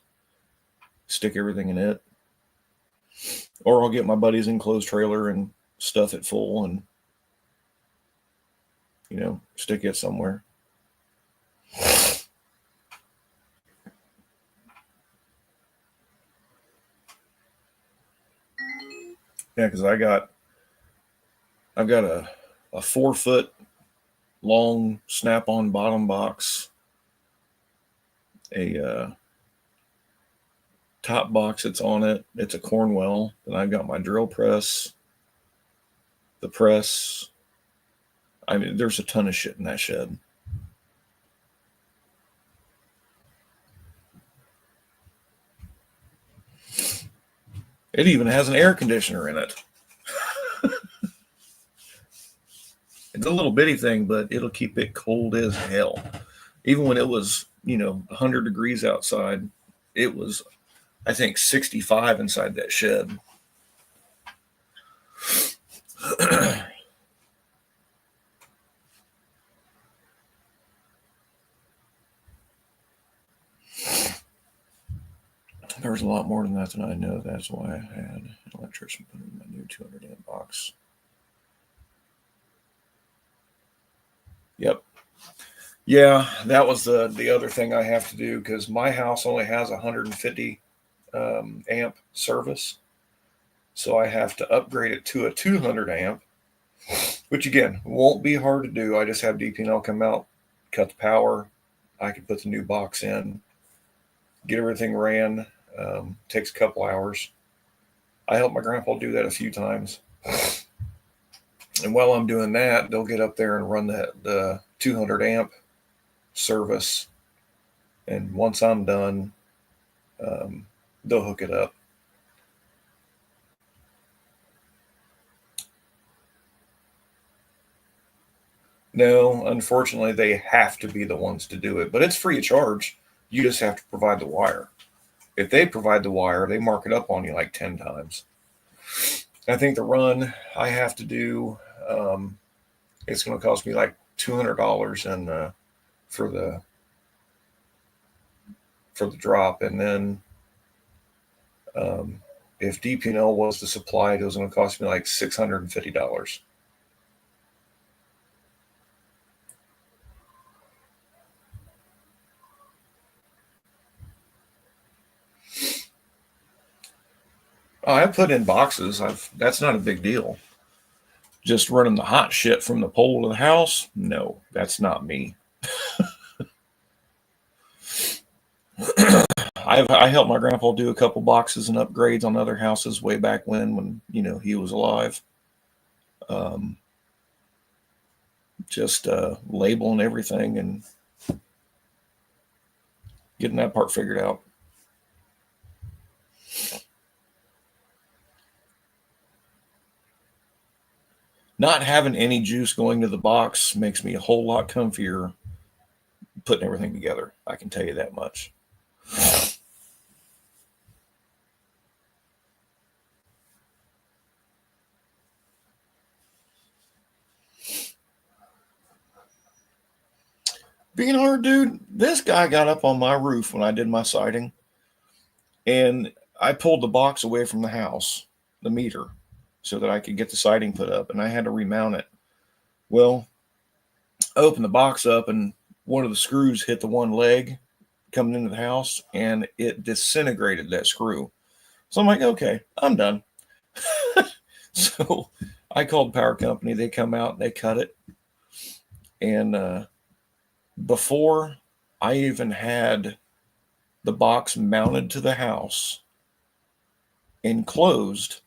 stick everything in it. Or I'll get my buddy's enclosed trailer and stuff it full and, stick it somewhere. Yeah, because I've got a 4-foot long snap-on bottom box, a top box that's on it. It's a Cornwell. Then I've got my drill press, the press. I mean, there's a ton of shit in that shed. It even has an air conditioner in it. It's a little bitty thing, but it'll keep it cold as hell. Even when it was, 100 degrees outside, it was, I think, 65 inside that shed. There's a lot more than that than I know. That's why I had an electrician put in my new 200 amp box. Yep. Yeah, that was the other thing I have to do, because my house only has 150 amp service. So I have to upgrade it to a 200 amp, which again won't be hard to do. I just have DP&L come out, cut the power. I can put the new box in, get everything ran. Takes a couple hours. I helped my grandpa do that a few times. And while I'm doing that, they'll get up there and run the 200 amp service. And once I'm done, they'll hook it up. No, unfortunately, they have to be the ones to do it, but it's free of charge. You just have to provide the wire. If they provide the wire, they mark it up on you like 10 times. I think the run I have to do, it's going to cost me like $200 and for the drop. And then if DP&L was to supply it, it was going to cost me like $650. I put in boxes. That's not a big deal. Just running the hot shit from the pole to the house? No, that's not me. I helped my grandpa do a couple boxes and upgrades on other houses way back when he was alive. Just labeling everything and getting that part figured out. Not having any juice going to the box makes me a whole lot comfier putting everything together. I can tell you that much. BNR, dude, this guy got up on my roof when I did my siding, and I pulled the box away from the house, the meter, so that I could get the siding put up, and I had to remount it. Well, I opened the box up, and one of the screws hit the one leg coming into the house, and it disintegrated that screw. So I'm like, okay, I'm done. So I called the power company. They come out, they cut it, and before I even had the box mounted to the house and closed,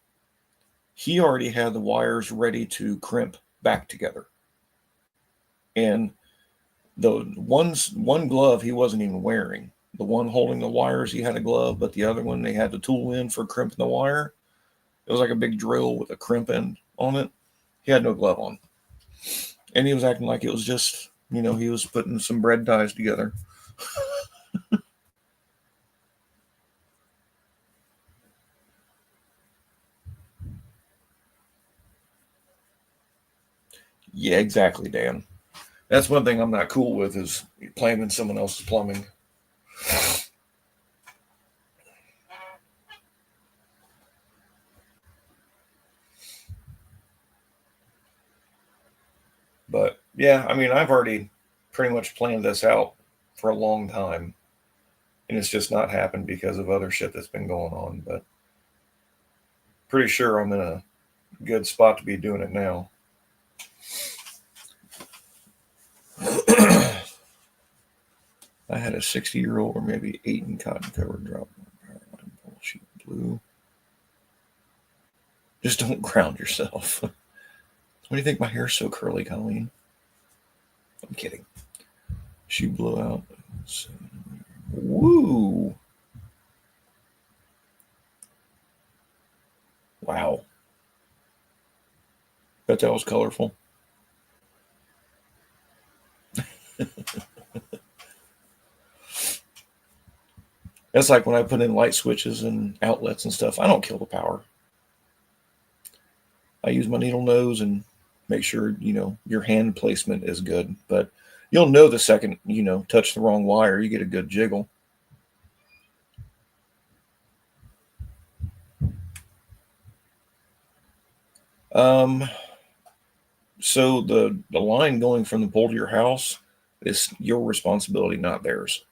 he already had the wires ready to crimp back together. And the one glove he wasn't even wearing. The one holding the wires, he had a glove, but the other one they had the tool in for crimping the wire. It was like a big drill with a crimp end on it. He had no glove on. And he was acting like it was just, he was putting some bread ties together. Yeah, exactly, Dan. That's one thing I'm not cool with is playing in someone else's plumbing. But yeah, I mean, I've already pretty much planned this out for a long time. And it's just not happened because of other shit that's been going on. But pretty sure I'm in a good spot to be doing it now. I had a 60-year-old or maybe 8 in cotton cover drop my power line pole sheet blue. Just don't ground yourself. What do you think my hair's so curly, Colleen? I'm kidding. She blew out. So, woo! Wow. Bet that was colorful. That's like when I put in light switches and outlets and stuff. I don't kill the power. I use my needle nose and make sure, your hand placement is good. But you'll know the second, touch the wrong wire, you get a good jiggle. So the line going from the pole to your house is your responsibility, not theirs.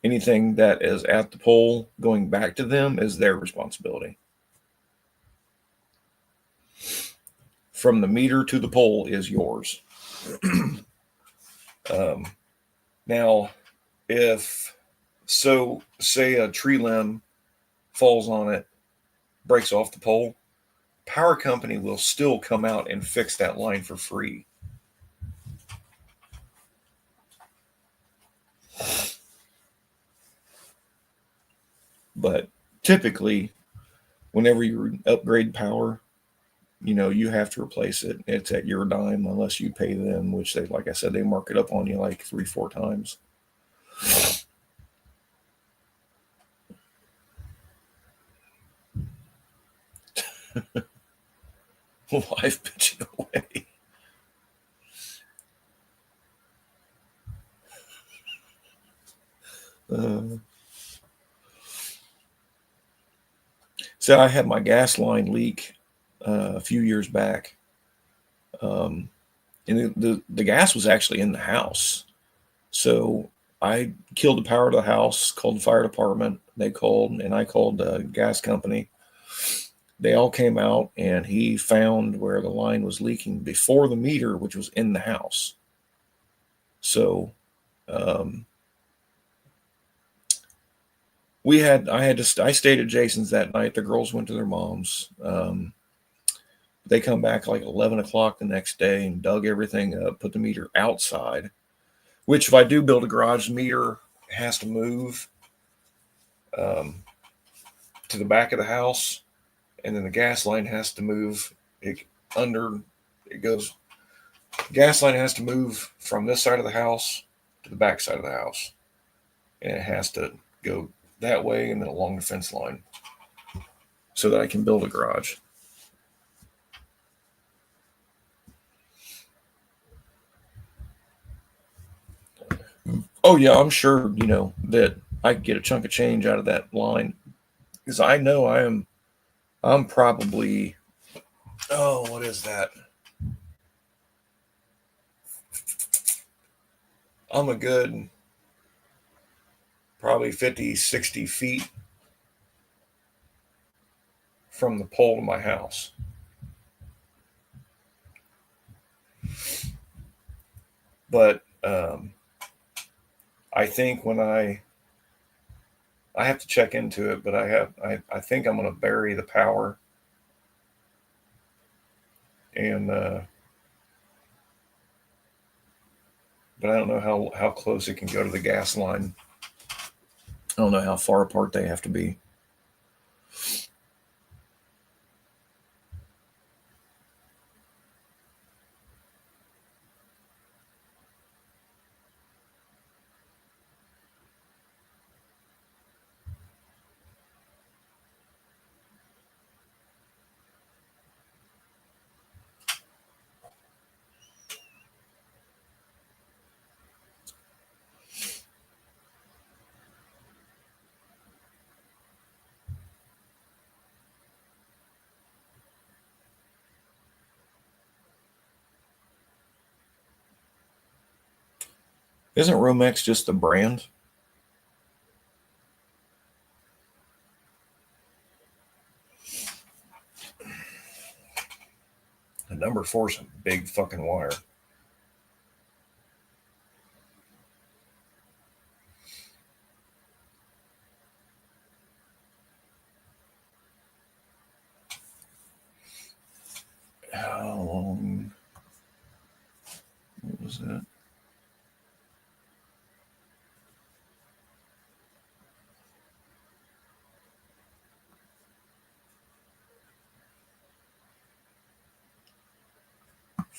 Anything that is at the pole going back to them is their responsibility. From the meter to the pole is yours. Now, say a tree limb falls on it, breaks off the pole, power company will still come out and fix that line for free. But typically, whenever you upgrade power, you have to replace it. It's at your dime unless you pay them, which they, like I said, they mark it up on you like 3-4 times. Life bitching away. So I had my gas line leak a few years back, and the gas was actually in the house. So I killed the power to the house, called the fire department. They called, and I called the gas company. They all came out, and he found where the line was leaking before the meter, which was in the house. So I stayed at Jason's that night. The girls went to their mom's. They come back like 11 o'clock the next day and dug everything up, put the meter outside, which if I do build a garage, the meter has to move to the back of the house, and then the gas line has to move gas line has to move from this side of the house to the back side of the house, and it has to go that way and then along the fence line so that I can build a garage. Oh yeah, I'm sure, that I could get a chunk of change out of that line, because I know I'm probably, oh, what is that? I'm a good probably 50, 60 feet from the pole to my house. But I think when I have to check into it, but I think I'm going to bury the power, and but I don't know how close it can go to the gas line. I don't know how far apart they have to be. Isn't Romex just the brand? The number 4 is a big fucking wire. How long? What was that?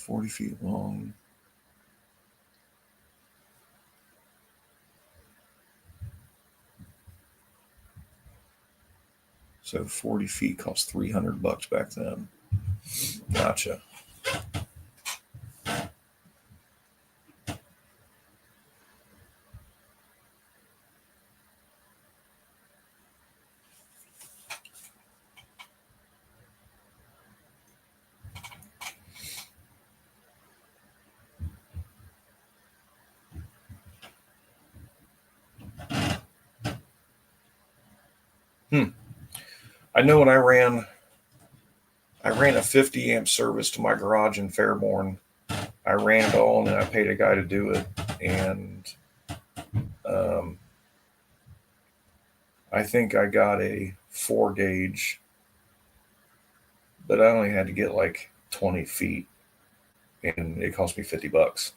$40 feet long. So 40 feet cost $300 back then. Gotcha. I know when I ran a 50 amp service to my garage in Fairborn. I ran it all, and then I paid a guy to do it. And I think I got a 4 gauge, but I only had to get like 20 feet, and it cost me $50.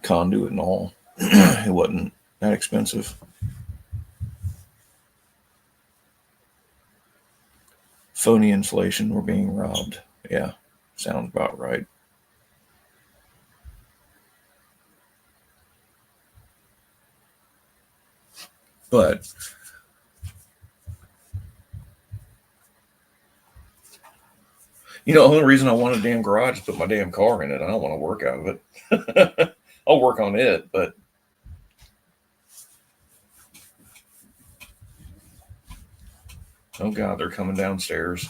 Conduit and all. It wasn't that expensive. Phony inflation, we're being robbed. Yeah, sounds about right. But the only reason I want a damn garage is to put my damn car in it. I don't want to work out of it. I'll work on it, but oh God, they're coming downstairs.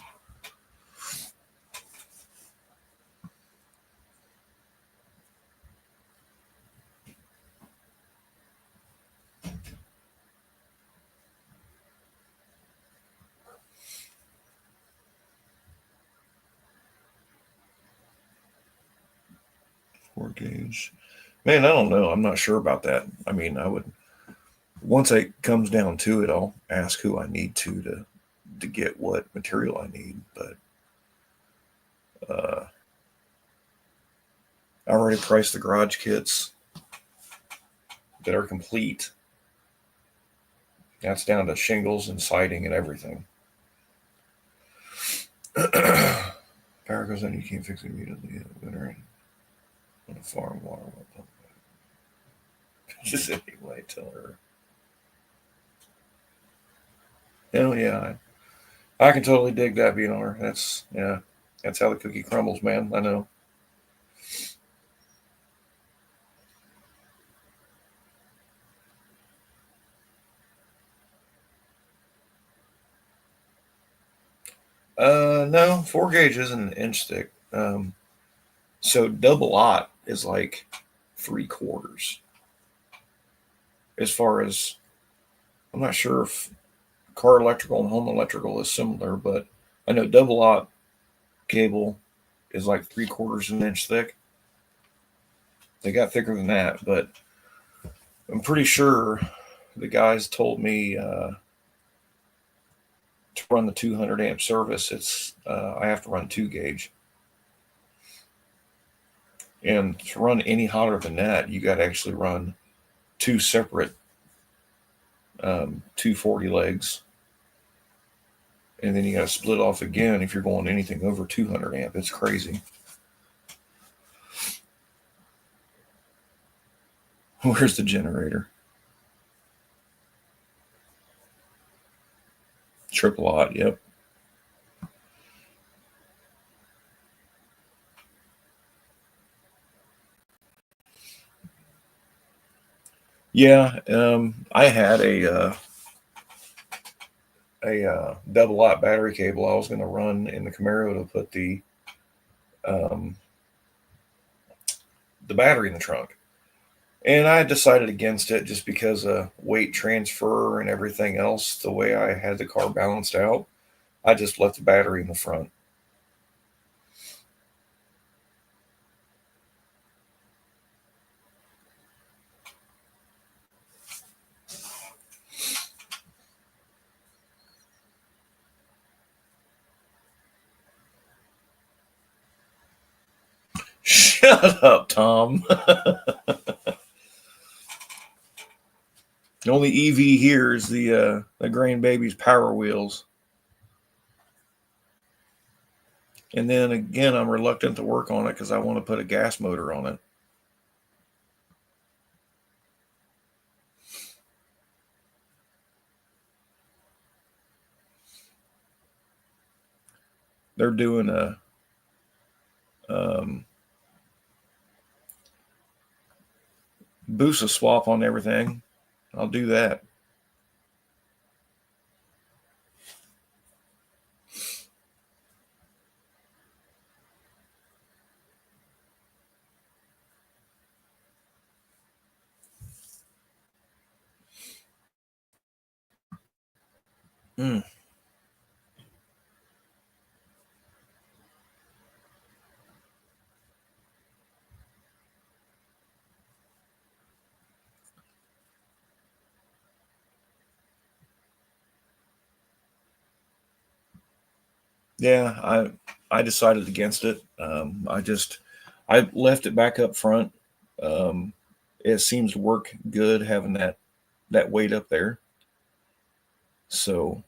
Gauge. Man, I don't know. I'm not sure about that. I mean, I would, once it comes down to it, I'll ask who I need to get what material I need. But I already priced the garage kits that are complete. That's down to shingles and siding and everything. Power goes on, you can't fix it immediately. Winter on a farm, water will pump. Just anyway, tell her. Hell yeah, I can totally dig that, BNR. That's how the cookie crumbles, man. I know. No, 4 gauge isn't an inch thick. So double aught is like 3/4. As far as, I'm not sure if car electrical and home electrical is similar, but I know double aught cable is like 3/4 an inch thick. They got thicker than that, but I'm pretty sure the guys told me to run the 200 amp service. It's I have to run 2 gauge, and to run any hotter than that, you got to actually run two separate 240 legs, and then you got to split off again if you're going anything over 200 amp. It's crazy. Where's the generator? Triple aught, yep. Yeah, I had a double aught battery cable I was going to run in the Camaro to put um, the battery in the trunk. And I decided against it just because of weight transfer and everything else. The way I had the car balanced out, I just left the battery in the front. Shut up, Tom. The only EV here is the Grain Baby's Power Wheels. And then again, I'm reluctant to work on it because I want to put a gas motor on it. They're doing a boost swap on everything. I'll do that. Mm. Yeah, I decided against it. I left it back up front. Um, it seems to work good having that weight up there. So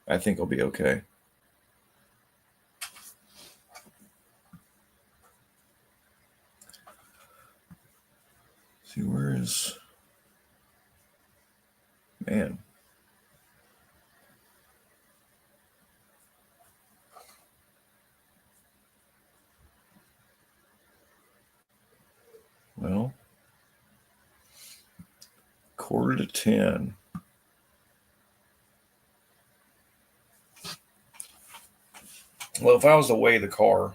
I think I'll be okay. See, where is, man? Well, 9:45. Well, if I was to weigh the car,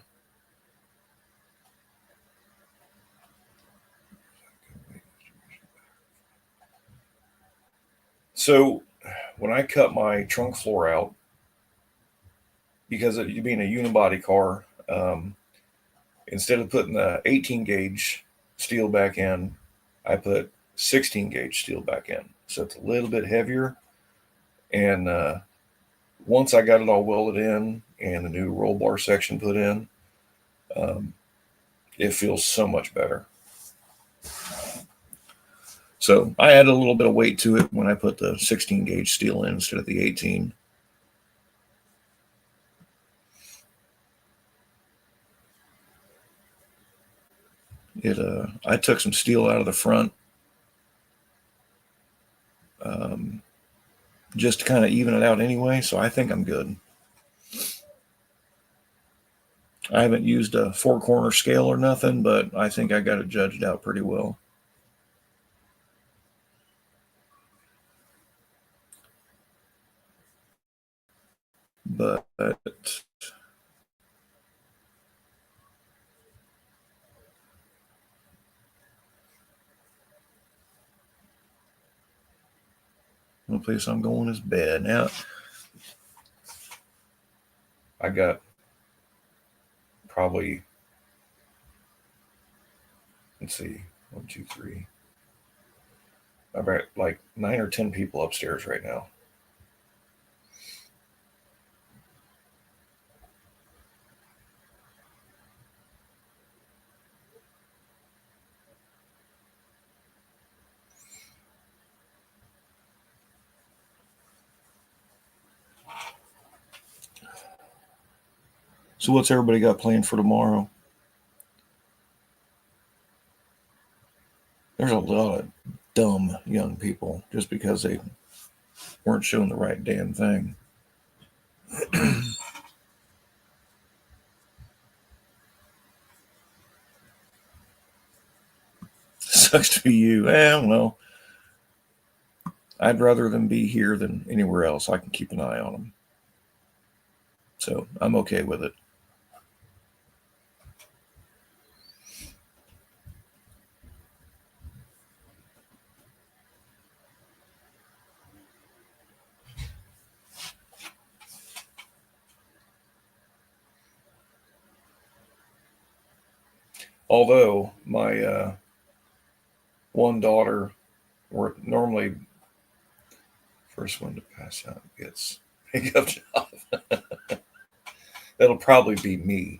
so when I cut my trunk floor out, because it being a unibody car, instead of putting the 18 gauge steel back in, I put 16 gauge steel back in. So it's a little bit heavier. And once I got it all welded in and the new roll bar section put in, it feels so much better. So I added a little bit of weight to it when I put the 16 gauge steel in instead of the 18. I took some steel out of the front, just to kind of even it out anyway. So I think I'm good. I haven't used a 4-corner scale or nothing, but I think I got it judged out pretty well. But the place I'm going is bed. Now I got probably, let's see, 1, 2, 3. I've got like 9 or 10 people upstairs right now. So what's everybody got planned for tomorrow? There's a lot of dumb young people just because they weren't showing the right damn thing. Sucks to be you. I don't know. I'd rather them be here than anywhere else. I can keep an eye on them. So I'm okay with it. Although my one daughter, were normally first one to pass out gets pickup job. That'll probably be me,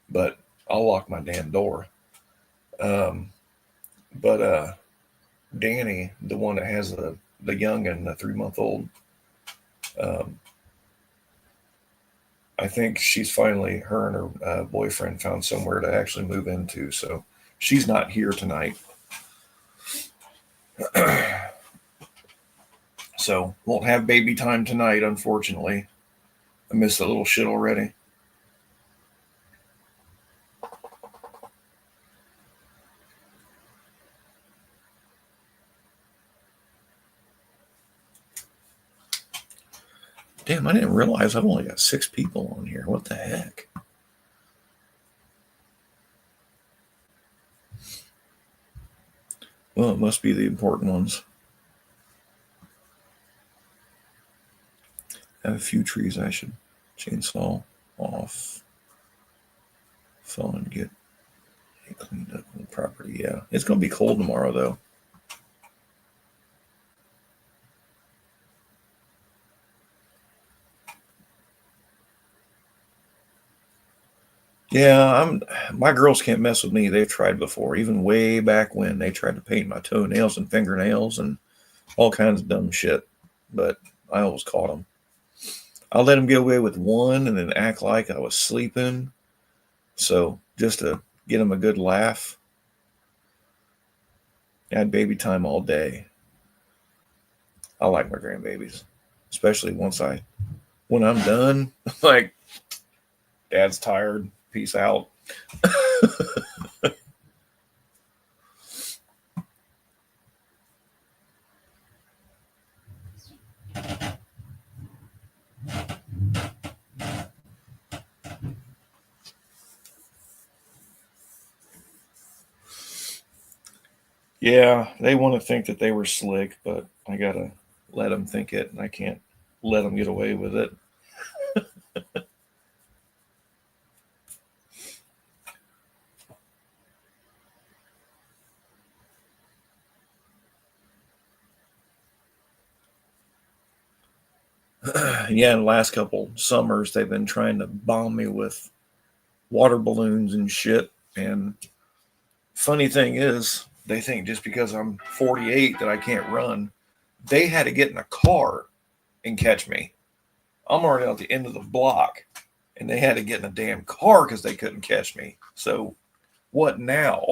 but I'll lock my damn door. But Danny, the one that has the young and the 3-month-old, I think she's finally, her and her boyfriend found somewhere to actually move into. So she's not here tonight. So won't have baby time tonight, unfortunately. I missed the little shit already. Damn, I didn't realize I've only got 6 people on here. What the heck? Well, it must be the important ones. I have a few trees I should chainsaw off. Fun, get it cleaned up on the property. Yeah, it's going to be cold tomorrow, though. Yeah, my girls can't mess with me. They've tried before, even way back when they tried to paint my toenails and fingernails and all kinds of dumb shit. But I always caught them. I let them get away with one and then act like I was sleeping. So just to get them a good laugh, I had baby time all day. I like my grandbabies, especially when I'm done. Like, Dad's tired. Peace out. Yeah, they want to think that they were slick, but I gotta let them think it, and I can't let them get away with it. Yeah, in the last couple summers, they've been trying to bomb me with water balloons and shit. And funny thing is, they think just because I'm 48 that I can't run. They had to get in a car and catch me. I'm already at the end of the block, and they had to get in a damn car because they couldn't catch me. So, what now?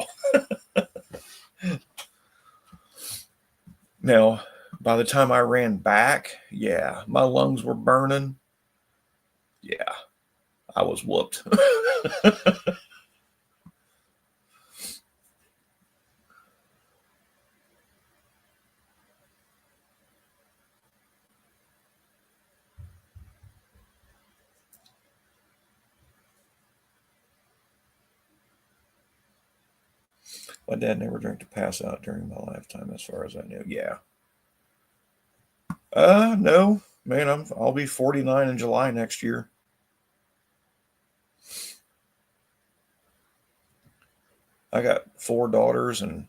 Now, by the time I ran back, yeah, my lungs were burning. Yeah, I was whooped. My dad never drank to pass out during my lifetime, as far as I knew. Yeah. No, man. I'll be 49 in July next year. I got 4 daughters and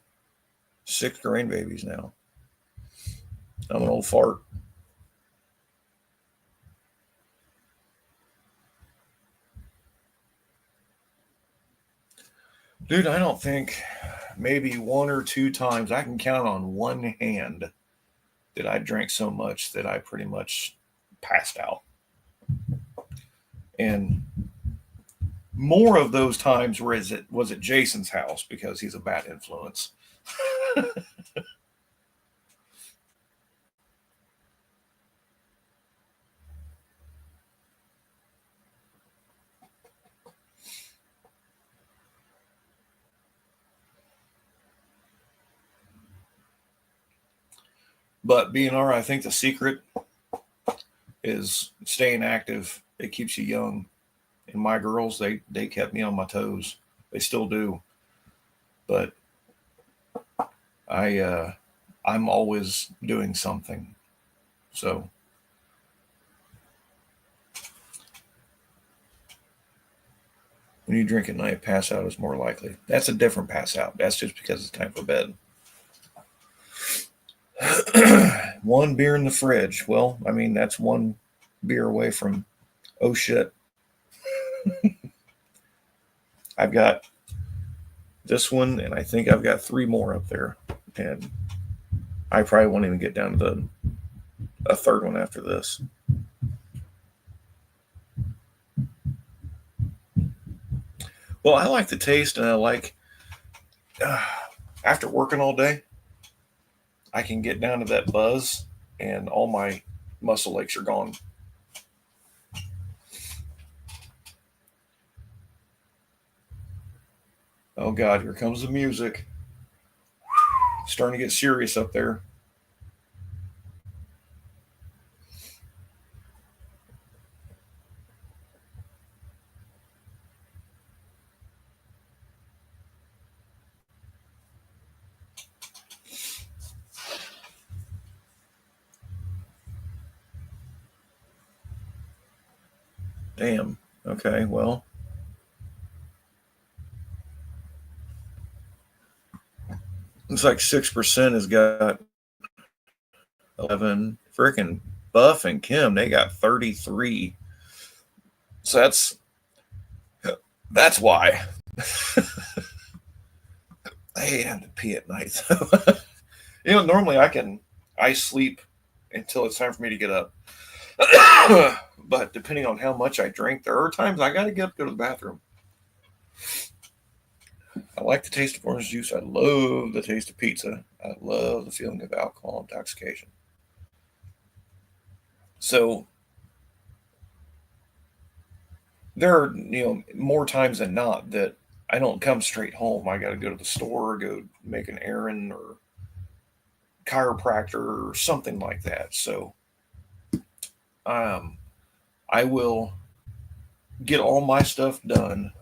6 grandbabies now. I'm an old fart. Dude, I don't think maybe 1 or 2 times I can count on one hand that I drank so much that I pretty much passed out. And more of those times was at Jason's house because he's a bad influence. But BNR, I think the secret is staying active. It keeps you young. And my girls, they kept me on my toes. They still do. But I'm always doing something. So when you drink at night, pass out is more likely. That's a different pass out. That's just because it's time for bed. 1 beer in the fridge. Well, I mean, that's 1 beer away from, oh shit. I've got this one, and I think I've got 3 more up there. And I probably won't even get down to a 3rd one after this. Well, I like the taste, and I like, after working all day, I can get down to that buzz, and all my muscle aches are gone. Oh, God, here comes the music. It's starting to get serious up there. Damn. Okay, well. It's like 6% has got 11. Freaking Buff and Kim, they got 33. So that's why. I hate having to pee at night. Normally I sleep until it's time for me to get up. But depending on how much I drink, there are times I got to get up, go to the bathroom. I like the taste of orange juice. I love the taste of pizza. I love the feeling of alcohol intoxication. So there are, more times than not that I don't come straight home. I got to go to the store, go make an errand or chiropractor or something like that. So I will get all my stuff done,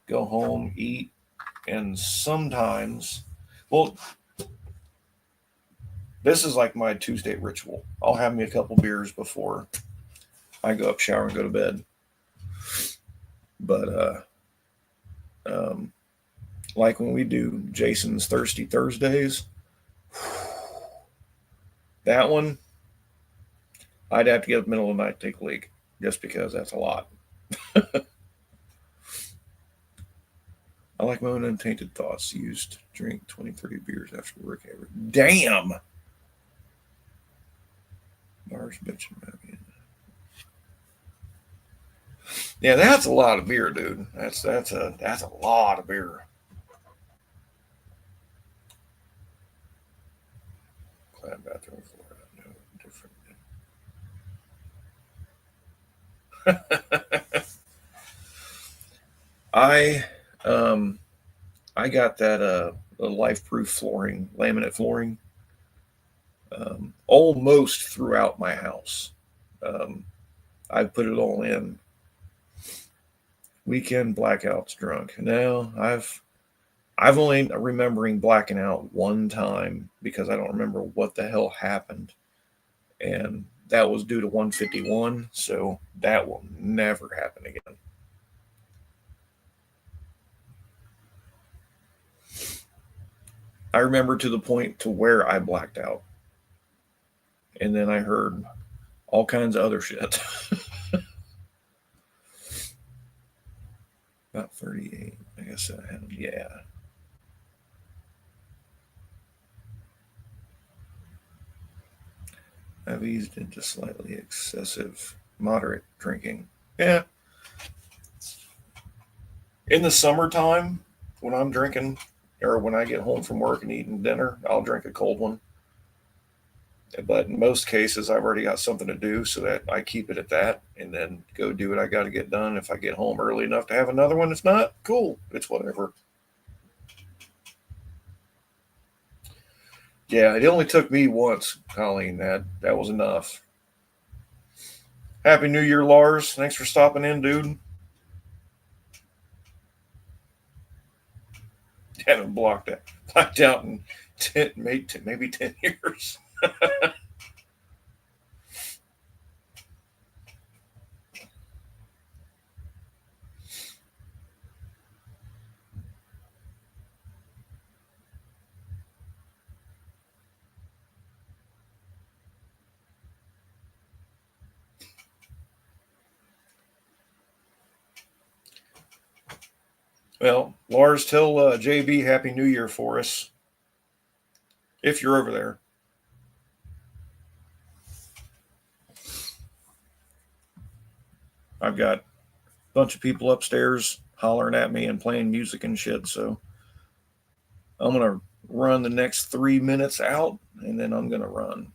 go home, eat, and sometimes, well, this is like my Tuesday ritual. I'll have me a couple beers before I go up, shower, and go to bed. But like when we do Jason's Thirsty Thursdays, that one, I'd have to get up in the middle of the night to take a leak just because that's a lot. I like my own untainted thoughts. Used to drink 20, 30 beers after work. Damn! Bars, bitch, yeah, that's a lot of beer, dude. That's a lot of beer. Glad bathroom floor. No different. I got that life proof flooring, laminate flooring, almost throughout my house. I put it all in. Weekend blackouts drunk. No, I've only remembering blacking out one time because I don't remember what the hell happened. And that was due to 151. So that will never happen again. I remember to the point to where I blacked out. And then I heard all kinds of other shit. About 38. I guess I had, yeah. I've eased into slightly excessive, moderate drinking. Yeah. In the summertime, when I'm drinking, or when I get home from work and eating dinner, I'll drink a cold one. But in most cases, I've already got something to do, so that I keep it at that and then go do what I got to get done. If I get home early enough to have another one, if not, cool. It's whatever. Yeah, it only took me once, Colleen. That was enough. Happy New Year, Lars. Thanks for stopping in, dude. Haven't blacked out in maybe 10 years. Well, Lars, tell JB Happy New Year for us if you're over there. I've got a bunch of people upstairs hollering at me and playing music and shit. So I'm going to run the next 3 minutes out and then I'm going to run.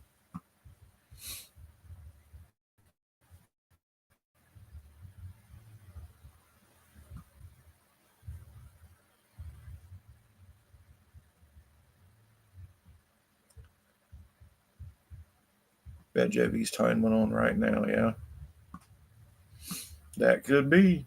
Bet JB's time went on right now. Yeah. That could be.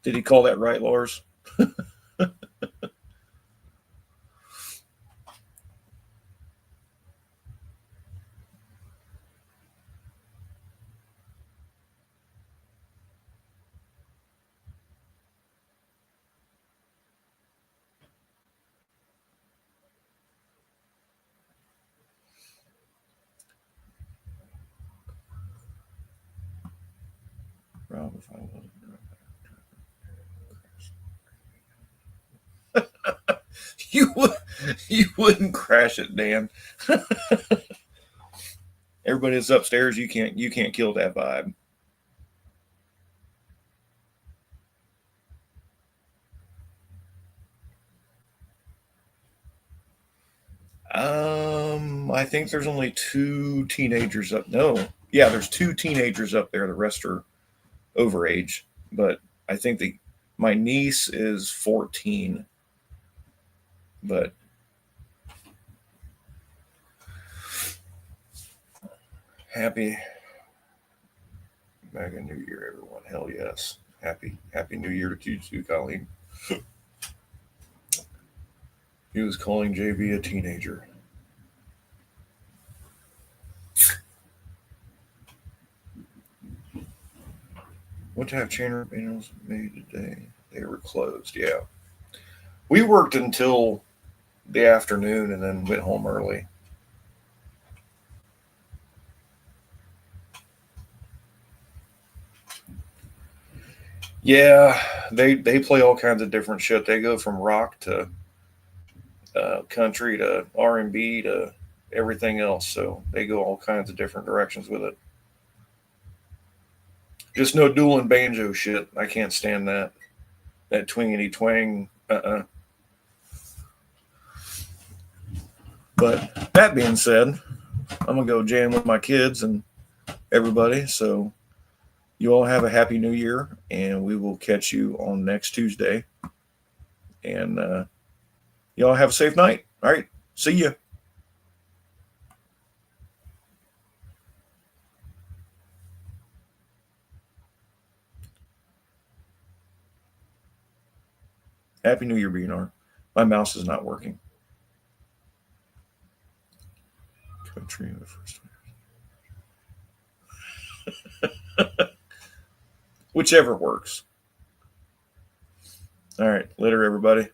Did he call that right, Lars? Rob, if I wasn't. You wouldn't crash it, Dan. Everybody that's upstairs, you can't kill that vibe. I think there's only two teenagers up. No, yeah, there's two teenagers up there. The rest are over age, but I think my niece is 14. But happy Mega New Year, everyone. Hell yes. Happy New Year to you too, Colleen. He was calling JB a teenager. What to have chain panels made today? They were closed. Yeah, we worked until the afternoon and then went home early. Yeah, they play all kinds of different shit. They go from rock to country to R&B to everything else. So they go all kinds of different directions with it. Just no dueling banjo shit. I can't stand that. That twingity twang. But that being said, I'm gonna go jam with my kids and everybody. So you all have a happy new year, and we will catch you on next Tuesday. And y'all have a safe night. All right. See you. Happy New Year, BNR. My mouse is not working. Country in the first one. Whichever works. All right. Later, everybody.